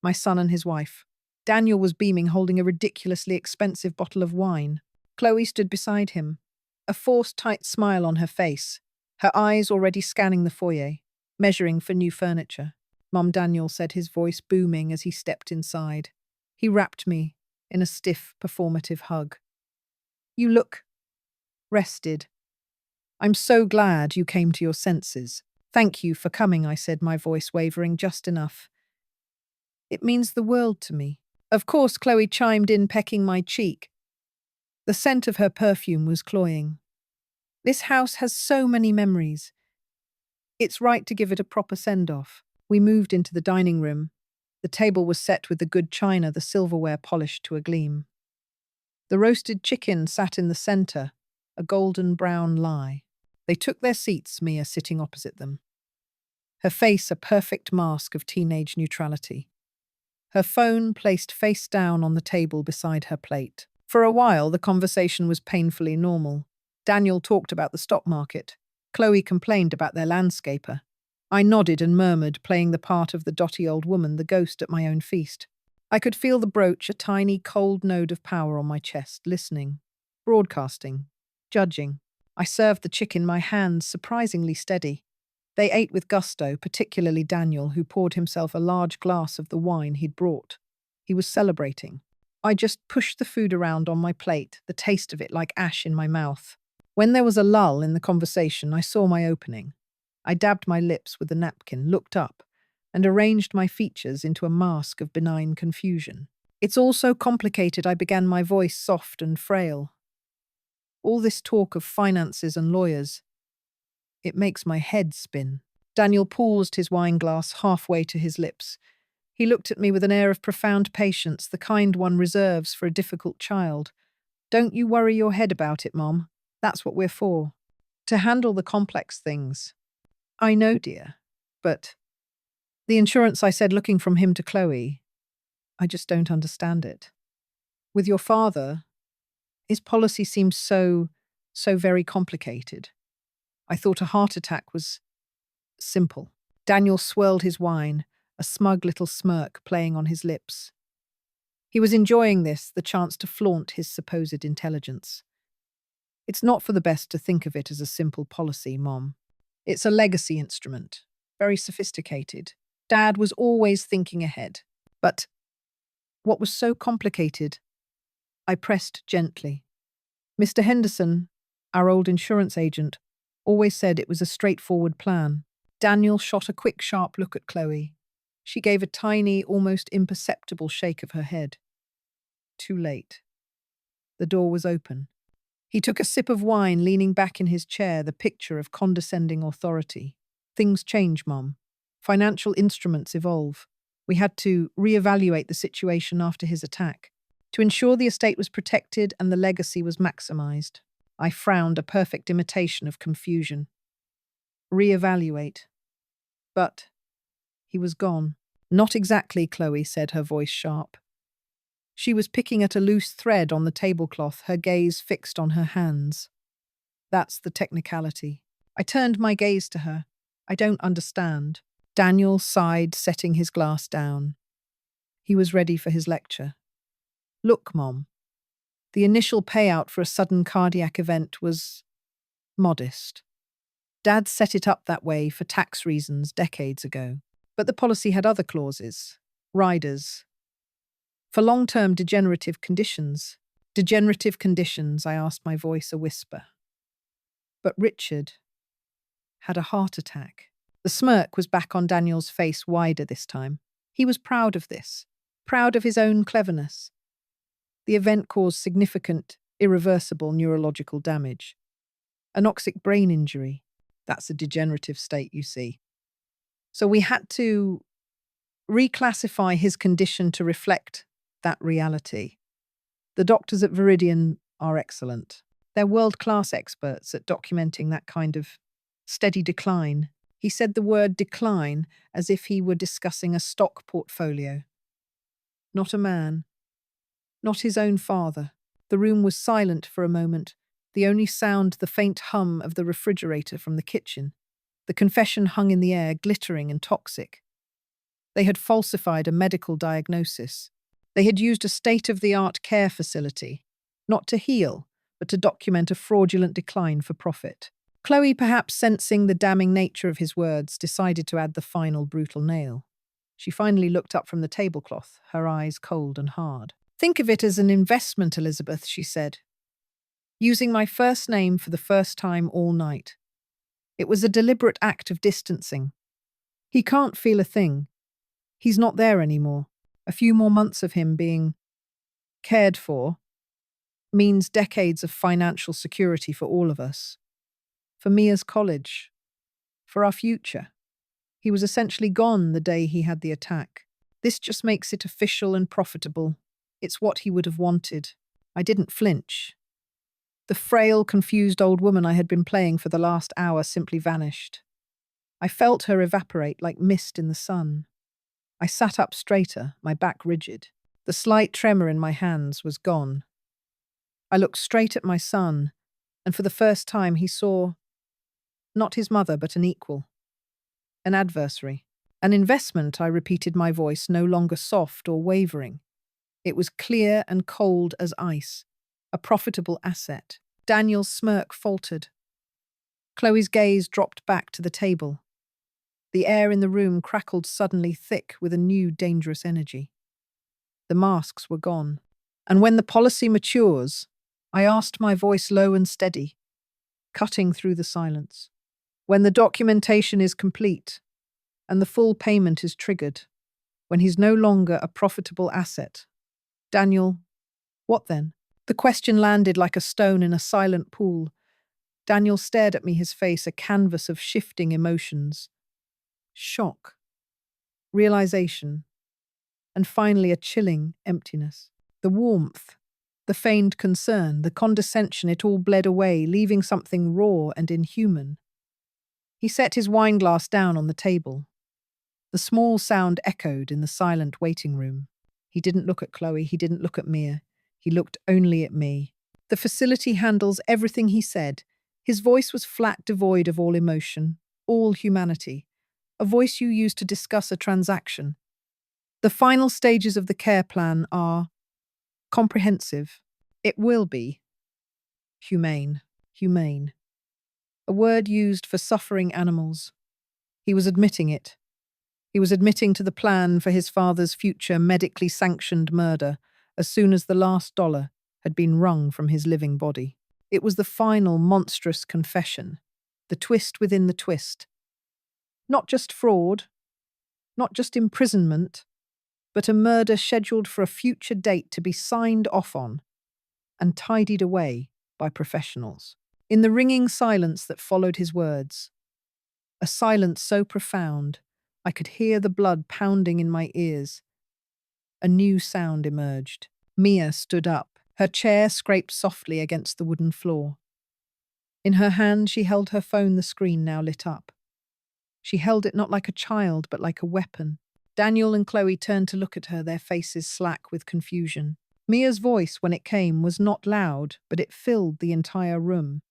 my son and his wife. Daniel was beaming, holding a ridiculously expensive bottle of wine. Chloe stood beside him, a forced tight smile on her face, her eyes already scanning the foyer, measuring for new furniture. Mom, Daniel said, his voice booming as he stepped inside. He wrapped me in a stiff, performative hug. "You look rested. I'm so glad you came to your senses." "Thank you for coming," I said, my voice wavering just enough. "It means the world to me." Of course, Chloe chimed in, pecking my cheek. The scent of her perfume was cloying. "This house has so many memories. It's right to give it a proper send-off." We moved into the dining room. The table was set with the good china, the silverware polished to a gleam. The roasted chicken sat in the center, a golden brown lie. They took their seats, Mia sitting opposite them. Her face a perfect mask of teenage neutrality. Her phone placed face down on the table beside her plate. For a while, the conversation was painfully normal. Daniel talked about the stock market. Chloe complained about their landscaper. I nodded and murmured, playing the part of the dotty old woman, the ghost at my own feast. I could feel the brooch, a tiny, cold node of power on my chest, listening, broadcasting, judging. I served the chicken, my hands surprisingly steady. They ate with gusto, particularly Daniel, who poured himself a large glass of the wine he'd brought. He was celebrating. I just pushed the food around on my plate, the taste of it like ash in my mouth. When there was a lull in the conversation, I saw my opening. I dabbed my lips with a napkin, looked up, and arranged my features into a mask of benign confusion. "It's all so complicated," I began, my voice soft and frail. "All this talk of finances and lawyers. It makes my head spin." Daniel paused, his wine glass halfway to his lips. He looked at me with an air of profound patience, the kind one reserves for a difficult child. "Don't you worry your head about it, Mom. That's what we're for. To handle the complex things." "I know, dear. But the insurance," I said, looking from him to Chloe. "I just don't understand it. With your father, his policy seems so very complicated. I thought a heart attack was simple." Daniel swirled his wine, a smug little smirk playing on his lips. He was enjoying this, the chance to flaunt his supposed intelligence. "It's not for the best to think of it as a simple policy, Mom. It's a legacy instrument, very sophisticated. Dad was always thinking ahead. But what was so complicated?" I pressed gently. "Mr. Henderson, our old insurance agent, always said it was a straightforward plan." Daniel shot a quick, sharp look at Chloe. She gave a tiny, almost imperceptible shake of her head. Too late. The door was open. He took a sip of wine, leaning back in his chair, the picture of condescending authority. "Things change, Mom. Financial instruments evolve. We had to reevaluate the situation after his attack, to ensure the estate was protected and the legacy was maximized." I frowned, a perfect imitation of confusion. Reevaluate. But he was gone. "Not exactly," Chloe said, her voice sharp. She was picking at a loose thread on the tablecloth, her gaze fixed on her hands. "That's the technicality." I turned my gaze to her. "I don't understand." Daniel sighed, setting his glass down. He was ready for his lecture. "Look, Mom. The initial payout for a sudden cardiac event was modest. Dad set it up that way for tax reasons decades ago. But the policy had other clauses, riders. For long-term degenerative conditions. Degenerative conditions, I asked, my voice a whisper. But Richard had a heart attack. The smirk was back on Daniel's face, wider this time. He was proud of this, proud of his own cleverness. The event caused significant, irreversible neurological damage. Anoxic brain injury. That's a degenerative state, you see. So we had to reclassify his condition to reflect that reality. The doctors at Viridian are excellent. They're world-class experts at documenting that kind of steady decline. He said the word decline as if he were discussing a stock portfolio. Not a man. Not his own father. The room was silent for a moment, the only sound the faint hum of the refrigerator from the kitchen. The confession hung in the air, glittering and toxic. They had falsified a medical diagnosis. They had used a state-of-the-art care facility, not to heal, but to document a fraudulent decline for profit. Chloe, perhaps sensing the damning nature of his words, decided to add the final brutal nail. She finally looked up from the tablecloth, her eyes cold and hard. "Think of it as an investment, Elizabeth," she said, using my first name for the first time all night. It was a deliberate act of distancing. He can't feel a thing. He's not there anymore. A few more months of him being cared for means decades of financial security for all of us. For Mia's college. For our future. He was essentially gone the day he had the attack. This just makes it official and profitable. It's what he would have wanted. I didn't flinch. The frail, confused old woman I had been playing for the last hour simply vanished. I felt her evaporate like mist in the sun. I sat up straighter, my back rigid. The slight tremor in my hands was gone. I looked straight at my son, and for the first time he saw Not his mother, but an equal. An adversary. An investment, I repeated, my voice no longer soft or wavering. It was clear and cold as ice. A profitable asset. Daniel's smirk faltered. Chloe's gaze dropped back to the table. The air in the room crackled suddenly thick with a new dangerous energy. The masks were gone. And when the policy matures, I asked, my voice low and steady, cutting through the silence. When the documentation is complete and the full payment is triggered, when he's no longer a profitable asset, Daniel, what then? The question landed like a stone in a silent pool. Daniel stared at me, his face a canvas of shifting emotions. Shock, realization, and finally a chilling emptiness. The warmth, the feigned concern, the condescension, it all bled away, leaving something raw and inhuman. He set his wineglass down on the table. The small sound echoed in the silent waiting room. He didn't look at Chloe, he didn't look at Mia. He looked only at me. The facility handles everything, he said. His voice was flat, devoid of all emotion, all humanity. A voice you use to discuss a transaction. The final stages of the care plan are comprehensive. It will be humane. Humane. A word used for suffering animals. He was admitting it. He was admitting to the plan for his father's future medically sanctioned murder as soon as the last dollar had been wrung from his living body. It was the final monstrous confession, the twist within the twist. Not just fraud, not just imprisonment, but a murder scheduled for a future date to be signed off on and tidied away by professionals. In the ringing silence that followed his words, a silence so profound I could hear the blood pounding in my ears, a new sound emerged. Mia stood up. Her chair scraped softly against the wooden floor. In her hand she held her phone, the screen now lit up. She held it not like a child, but like a weapon. Daniel and Chloe turned to look at her, their faces slack with confusion. Mia's voice, when it came, was not loud, but it filled the entire room.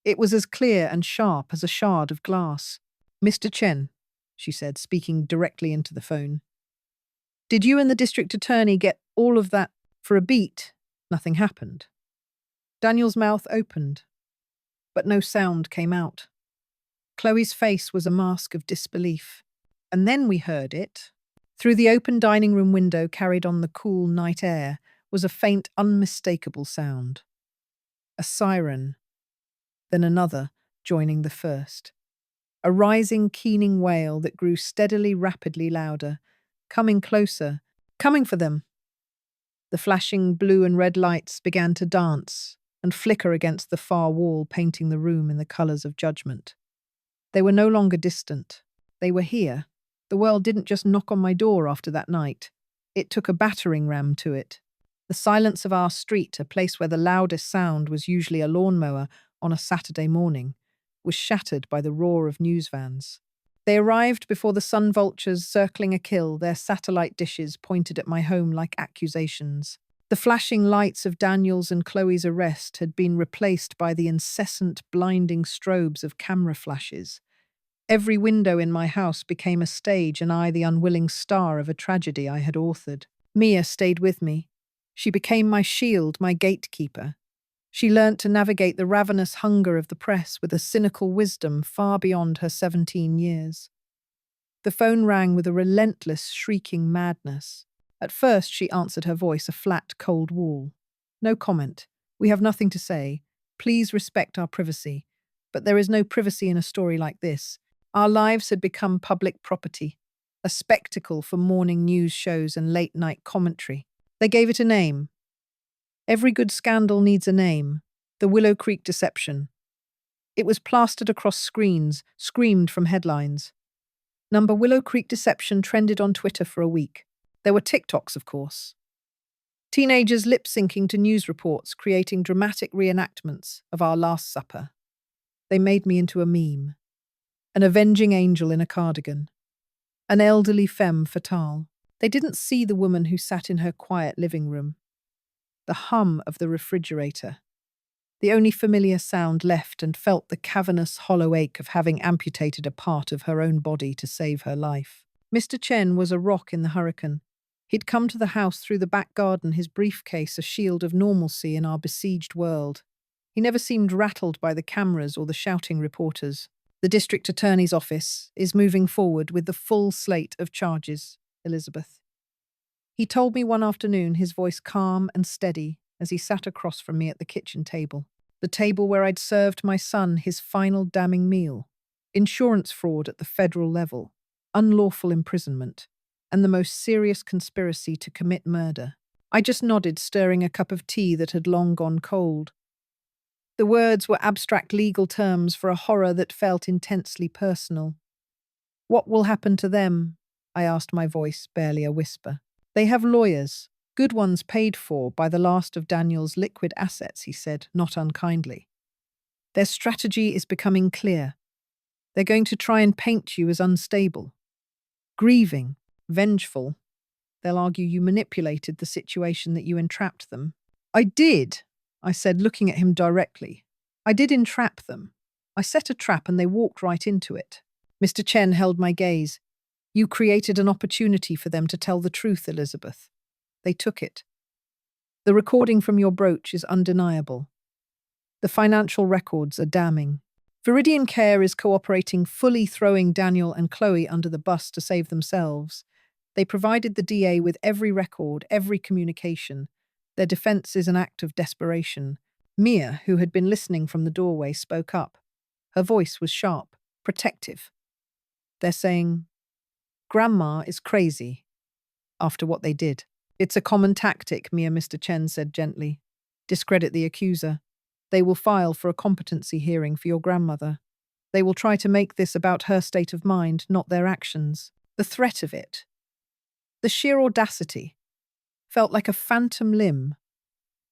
It was as clear and sharp as a shard of glass. "Mr. Chen," she said, speaking directly into the phone. "Did you and the district attorney get all of that for a beat?" Nothing happened. Daniel's mouth opened, but no sound came out. Chloe's face was a mask of disbelief. And then we heard it. Through the open dining room window carried on the cool night air was a faint, unmistakable sound. A siren, then another, joining the first. A rising, keening wail that grew steadily, rapidly louder, coming closer, coming for them. The flashing blue and red lights began to dance and flicker against the far wall, painting the room in the colors of judgment. They were no longer distant. They were here. The world didn't just knock on my door after that night. It took a battering ram to it. The silence of our street, a place where the loudest sound was usually a lawnmower on a Saturday morning, was shattered by the roar of news vans. They arrived before the sun vultures circling a kill, their satellite dishes pointed at my home like accusations. The flashing lights of Daniel's and Chloe's arrest had been replaced by the incessant, blinding strobes of camera flashes. Every window in my house became a stage, and I the unwilling star of a tragedy I had authored. Mia stayed with me. She became my shield, my gatekeeper. She learnt to navigate the ravenous hunger of the press with a cynical wisdom far beyond her 17 years. The phone rang with a relentless, shrieking madness. At first she answered, her voice a flat, cold wall. "No comment. We have nothing to say. Please respect our privacy." But there is no privacy in a story like this. Our lives had become public property, a spectacle for morning news shows and late-night commentary. They gave it a name. Every good scandal needs a name. The Willow Creek deception. It was plastered across screens, screamed from headlines. Number Willow Creek deception trended on Twitter for a week. There were TikToks, of course. Teenagers lip-syncing to news reports, creating dramatic reenactments of our Last Supper. They made me into a meme. An avenging angel in a cardigan. An elderly femme fatale. They didn't see the woman who sat in her quiet living room. The hum of the refrigerator. The only familiar sound left, and felt the cavernous hollow ache of having amputated a part of her own body to save her life. Mr. Chen was a rock in the hurricane. He'd come to the house through the back garden, his briefcase a shield of normalcy in our besieged world. He never seemed rattled by the cameras or the shouting reporters. The district attorney's office is moving forward with the full slate of charges, Elizabeth. He told me one afternoon, his voice calm and steady, as he sat across from me at the kitchen table. The table where I'd served my son his final damning meal. Insurance fraud at the federal level, unlawful imprisonment, and the most serious conspiracy to commit murder. I just nodded, stirring a cup of tea that had long gone cold. The words were abstract legal terms for a horror that felt intensely personal. What will happen to them? I asked, my voice barely a whisper. They have lawyers, good ones paid for by the last of Daniel's liquid assets, he said, not unkindly. Their strategy is becoming clear. They're going to try and paint you as unstable, grieving, vengeful. They'll argue you manipulated the situation, that you entrapped them. I did, I said, looking at him directly. I did entrap them. I set a trap and they walked right into it. Mr. Chen held my gaze. You created an opportunity for them to tell the truth, Elizabeth. They took it. The recording from your brooch is undeniable. The financial records are damning. Viridian Care is cooperating fully, throwing Daniel and Chloe under the bus to save themselves. They provided the DA with every record, every communication. Their defense is an act of desperation. Mia, who had been listening from the doorway, spoke up. Her voice was sharp, protective. They're saying, Grandma is crazy after what they did. It's a common tactic, Mr. Chen said gently. Discredit the accuser. They will file for a competency hearing for your grandmother. They will try to make this about her state of mind, not their actions. The threat of it, the sheer audacity, felt like a phantom limb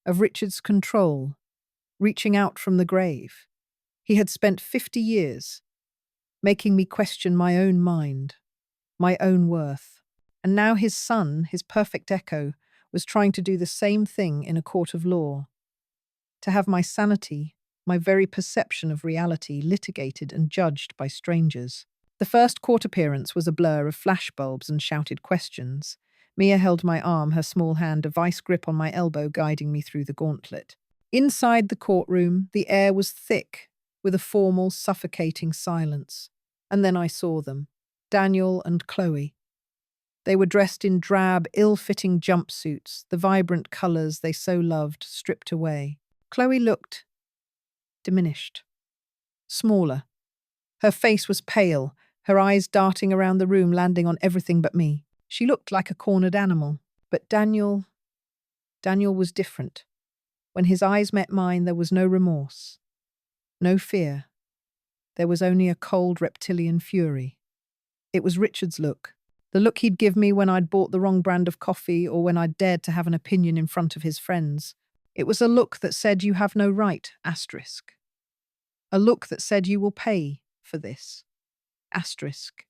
of Richard's control, reaching out from the grave. He had spent 50 years making me question my own mind, my own worth. And now his son, his perfect echo, was trying to do the same thing in a court of law. To have my sanity, my very perception of reality, litigated and judged by strangers. The first court appearance was a blur of flashbulbs and shouted questions. Mia held my arm, her small hand a vice grip on my elbow, guiding me through the gauntlet. Inside the courtroom, the air was thick, with a formal, suffocating silence. And then I saw them, Daniel and Chloe. They were dressed in drab, ill-fitting jumpsuits, the vibrant colours they so loved stripped away. Chloe looked diminished, smaller. Her face was pale, her eyes darting around the room, landing on everything but me. She looked like a cornered animal. But Daniel was different. When his eyes met mine, there was no remorse, no fear. There was only a cold reptilian fury. It was Richard's look. The look he'd give me when I'd bought the wrong brand of coffee or when I'd dared to have an opinion in front of his friends. It was a look that said, you have no right, asterisk. A look that said, you will pay for this, asterisk.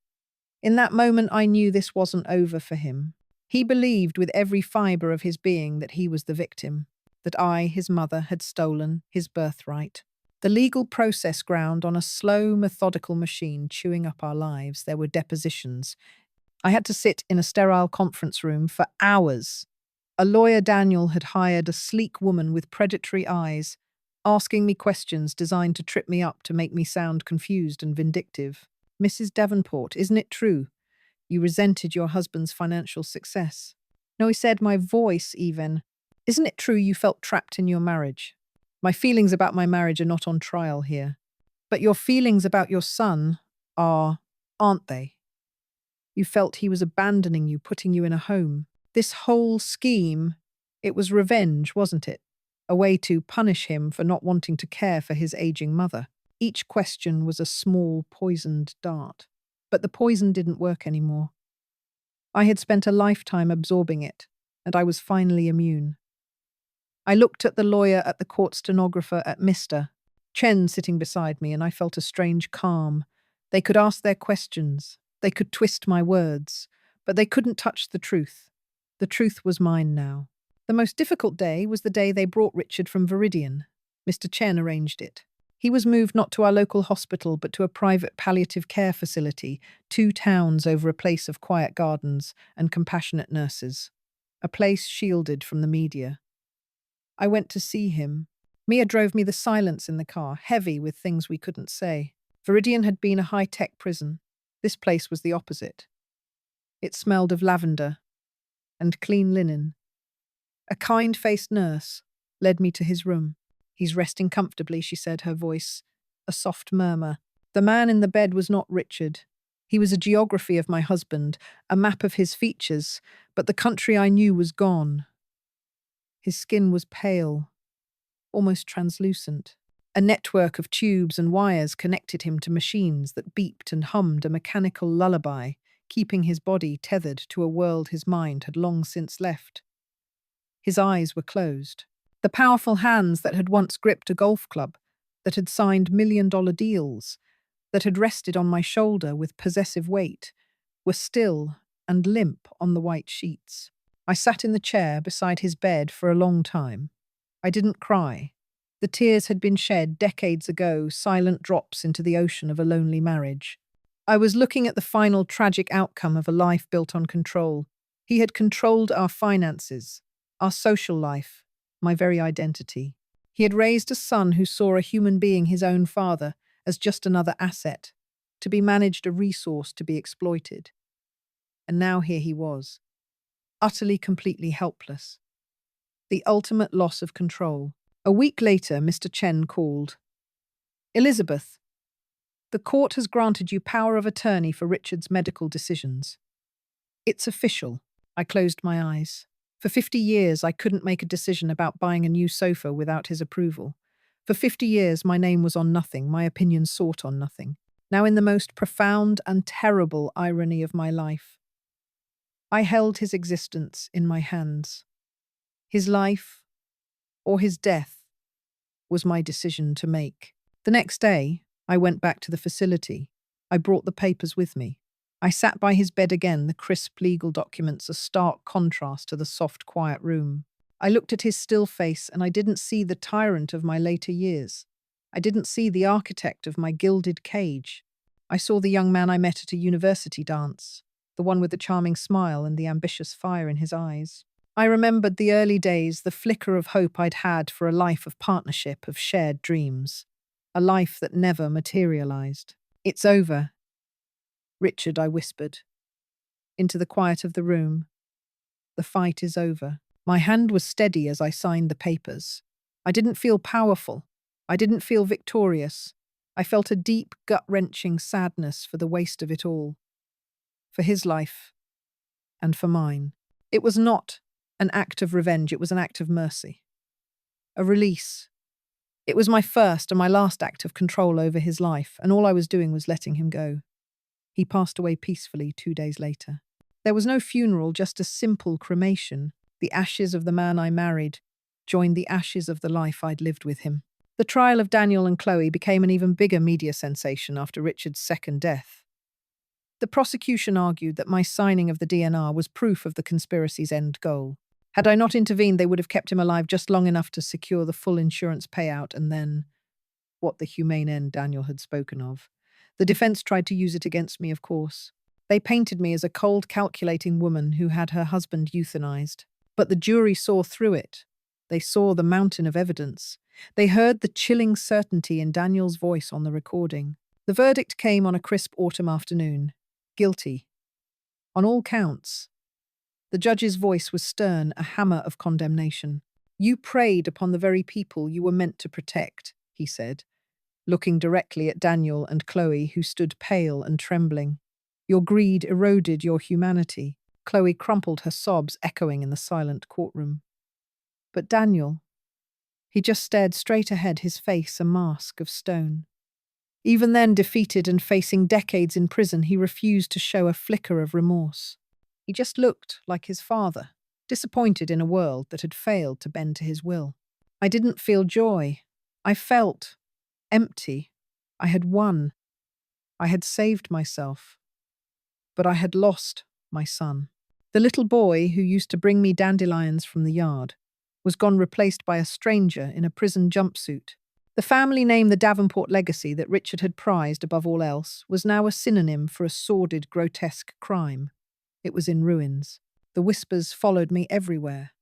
In that moment, I knew this wasn't over for him. He believed with every fibre of his being that he was the victim, that I, his mother, had stolen his birthright. The legal process ground on a slow, methodical machine chewing up our lives. There were depositions. I had to sit in a sterile conference room for hours. A lawyer Daniel had hired, a sleek woman with predatory eyes, asking me questions designed to trip me up, to make me sound confused and vindictive. Mrs. Davenport, isn't it true? You resented your husband's financial success. No, he said, my voice even. Isn't it true you felt trapped in your marriage? My feelings about my marriage are not on trial here. But your feelings about your son are, aren't they? You felt he was abandoning you, putting you in a home. This whole scheme, it was revenge, wasn't it? A way to punish him for not wanting to care for his aging mother. Each question was a small, poisoned dart. But the poison didn't work anymore. I had spent a lifetime absorbing it, and I was finally immune. I looked at the lawyer, at the court stenographer, at Mr. Chen sitting beside me, and I felt a strange calm. They could ask their questions. They could twist my words, but they couldn't touch the truth. The truth was mine now. The most difficult day was the day they brought Richard from Viridian. Mr. Chen arranged it. He was moved not to our local hospital but to a private palliative care facility, 2 towns over a place of quiet gardens and compassionate nurses. A place shielded from the media. I went to see him. Mia drove me the silence in the car, heavy with things we couldn't say. Viridian had been a high-tech prison. This place was the opposite. It smelled of lavender and clean linen. A kind-faced nurse led me to his room. "He's resting comfortably," she said, her voice a soft murmur. The man in the bed was not Richard. He was a geography of my husband, a map of his features, but the country I knew was gone. His skin was pale, almost translucent. A network of tubes and wires connected him to machines that beeped and hummed a mechanical lullaby, keeping his body tethered to a world his mind had long since left. His eyes were closed. The powerful hands that had once gripped a golf club, that had signed million-dollar deals, that had rested on my shoulder with possessive weight, were still and limp on the white sheets. I sat in the chair beside his bed for a long time. I didn't cry. The tears had been shed decades ago, silent drops into the ocean of a lonely marriage. I was looking at the final tragic outcome of a life built on control. He had controlled our finances, our social life, my very identity. He had raised a son who saw a human being, his own father, as just another asset, to be managed, a resource to be exploited. And now here he was, utterly, completely helpless. The ultimate loss of control. A week later, Mr. Chen called. "Elizabeth, the court has granted you power of attorney for Richard's medical decisions." "It's official." I closed my eyes. For 50 years, I couldn't make a decision about buying a new sofa without his approval. For 50 years, my name was on nothing, my opinion sought on nothing. Now, in the most profound and terrible irony of my life, I held his existence in my hands. His life, or his death, was my decision to make. The next day, I went back to the facility. I brought the papers with me. I sat by his bed again, the crisp legal documents a stark contrast to the soft, quiet room. I looked at his still face, and I didn't see the tyrant of my later years. I didn't see the architect of my gilded cage. I saw the young man I met at a university dance, the one with the charming smile and the ambitious fire in his eyes. I remembered the early days, the flicker of hope I'd had for a life of partnership, of shared dreams. A life that never materialized. "It's over, Richard," I whispered. Into the quiet of the room. "The fight is over." My hand was steady as I signed the papers. I didn't feel powerful. I didn't feel victorious. I felt a deep, gut-wrenching sadness for the waste of it all. For his life, and for mine. It was not an act of revenge, it was an act of mercy. A release. It was my first and my last act of control over his life, and all I was doing was letting him go. He passed away peacefully 2 days later. There was no funeral, just a simple cremation. The ashes of the man I married joined the ashes of the life I'd lived with him. The trial of Daniel and Chloe became an even bigger media sensation after Richard's second death. The prosecution argued that my signing of the DNR was proof of the conspiracy's end goal. Had I not intervened, they would have kept him alive just long enough to secure the full insurance payout and then what the humane end Daniel had spoken of. The defense tried to use it against me, of course. They painted me as a cold, calculating woman who had her husband euthanized. But the jury saw through it. They saw the mountain of evidence. They heard the chilling certainty in Daniel's voice on the recording. The verdict came on a crisp autumn afternoon. Guilty. On all counts. The judge's voice was stern, a hammer of condemnation. "You preyed upon the very people you were meant to protect," he said, looking directly at Daniel and Chloe, who stood pale and trembling. "Your greed eroded your humanity." Chloe crumpled, her sobs echoing in the silent courtroom. But Daniel, he just stared straight ahead, his face a mask of stone. Even then, defeated and facing decades in prison, he refused to show a flicker of remorse. He just looked like his father, disappointed in a world that had failed to bend to his will. I didn't feel joy. I felt empty. I had won. I had saved myself. But I had lost my son. The little boy who used to bring me dandelions from the yard was gone, replaced by a stranger in a prison jumpsuit. The family name, the Davenport legacy that Richard had prized above all else, was now a synonym for a sordid, grotesque crime. It was in ruins. The whispers followed me everywhere.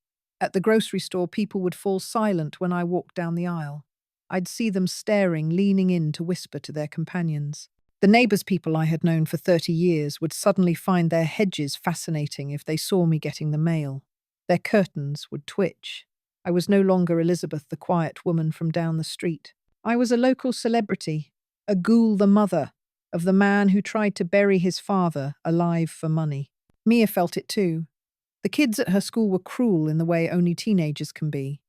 At the grocery store, people would fall silent when I walked down the aisle. I'd see them staring, leaning in to whisper to their companions. The neighbours' people I had known for 30 years would suddenly find their hedges fascinating if they saw me getting the mail. Their curtains would twitch. I was no longer Elizabeth, the quiet woman from down the street. I was a local celebrity, a ghoul, the mother of the man who tried to bury his father alive for money. Mia felt it too. The kids at her school were cruel in the way only teenagers can be.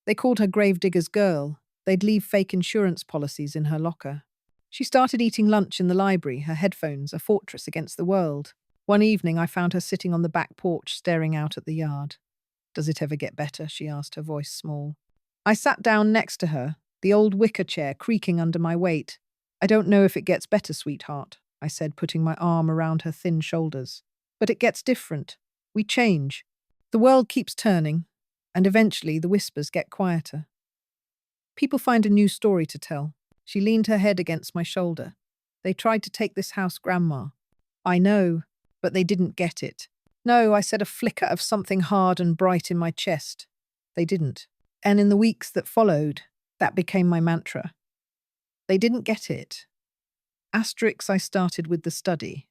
They called her Gravedigger's girl. They'd leave fake insurance policies in her locker. She started eating lunch in the library, her headphones a fortress against the world. One evening I found her sitting on the back porch staring out at the yard. "Does it ever get better?" she asked, her voice small. I sat down next to her, the old wicker chair creaking under my weight. "I don't know if it gets better, sweetheart," I said, putting my arm around her thin shoulders. "But it gets different. We change. The world keeps turning, and eventually the whispers get quieter. People find a new story to tell." She leaned her head against my shoulder. "They tried to take this house, Grandma." "I know, but they didn't get it." "No," I said, a flicker of something hard and bright in my chest. "They didn't." And in the weeks that followed, that became my mantra. They didn't get it. Asterix, I started with the study.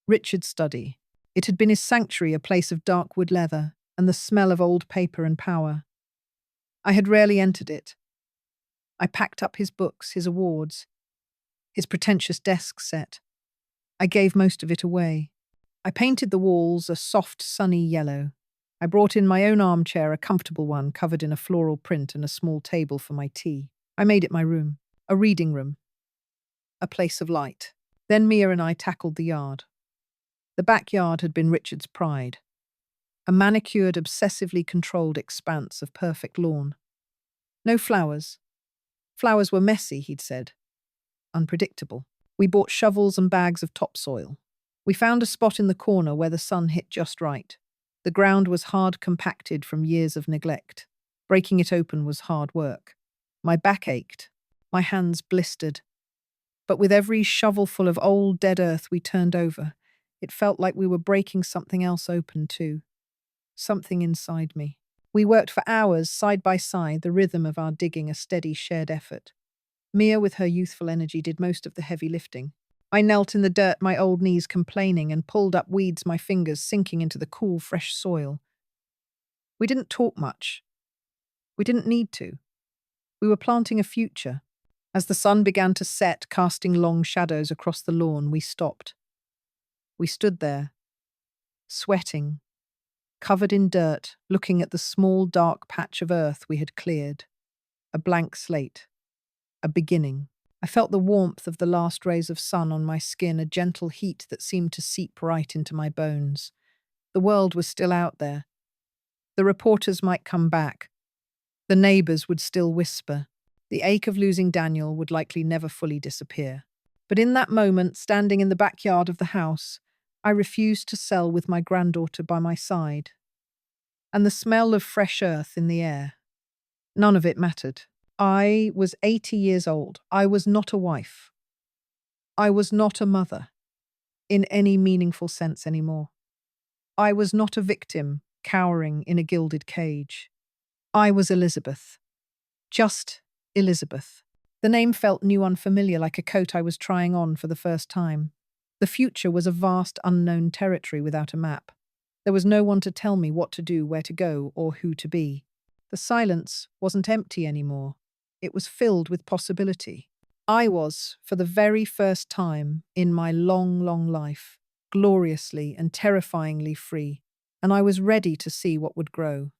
Richard's study. It had been his sanctuary, a place of dark wood leather and the smell of old paper and power. I had rarely entered it. I packed up his books, his awards, his pretentious desk set. I gave most of it away. I painted the walls a soft, sunny yellow. I brought in my own armchair, a comfortable one covered in a floral print, and a small table for my tea. I made it my room, a reading room, a place of light. Then Mia and I tackled the yard. The backyard had been Richard's pride, a manicured, obsessively controlled expanse of perfect lawn. No flowers. Flowers were messy, he'd said. Unpredictable. We bought shovels and bags of topsoil. We found a spot in the corner where the sun hit just right. The ground was hard compacted from years of neglect. Breaking it open was hard work. My back ached. My hands blistered. But with every shovelful of old, dead earth we turned over, it felt like we were breaking something else open too. Something inside me. We worked for hours, side by side, the rhythm of our digging a steady, shared effort. Mia, with her youthful energy, did most of the heavy lifting. I knelt in the dirt, my old knees complaining, and pulled up weeds, my fingers sinking into the cool, fresh soil. We didn't talk much. We didn't need to. We were planting a future. As the sun began to set, casting long shadows across the lawn, we stopped. We stood there, sweating, covered in dirt, looking at the small, dark patch of earth we had cleared. A blank slate. A beginning. I felt the warmth of the last rays of sun on my skin, a gentle heat that seemed to seep right into my bones. The world was still out there. The reporters might come back. The neighbours would still whisper. The ache of losing Daniel would likely never fully disappear. But in that moment, standing in the backyard of the house, I refused to sell with my granddaughter by my side. And the smell of fresh earth in the air. None of it mattered. I was 80 years old. I was not a wife. I was not a mother, in any meaningful sense anymore. I was not a victim, cowering in a gilded cage. I was Elizabeth. Just Elizabeth. The name felt new, unfamiliar, like a coat I was trying on for the first time. The future was a vast, unknown territory without a map. There was no one to tell me what to do, where to go, or who to be. The silence wasn't empty anymore. It was filled with possibility. I was, for the very first time in my long, long life, gloriously and terrifyingly free, and I was ready to see what would grow.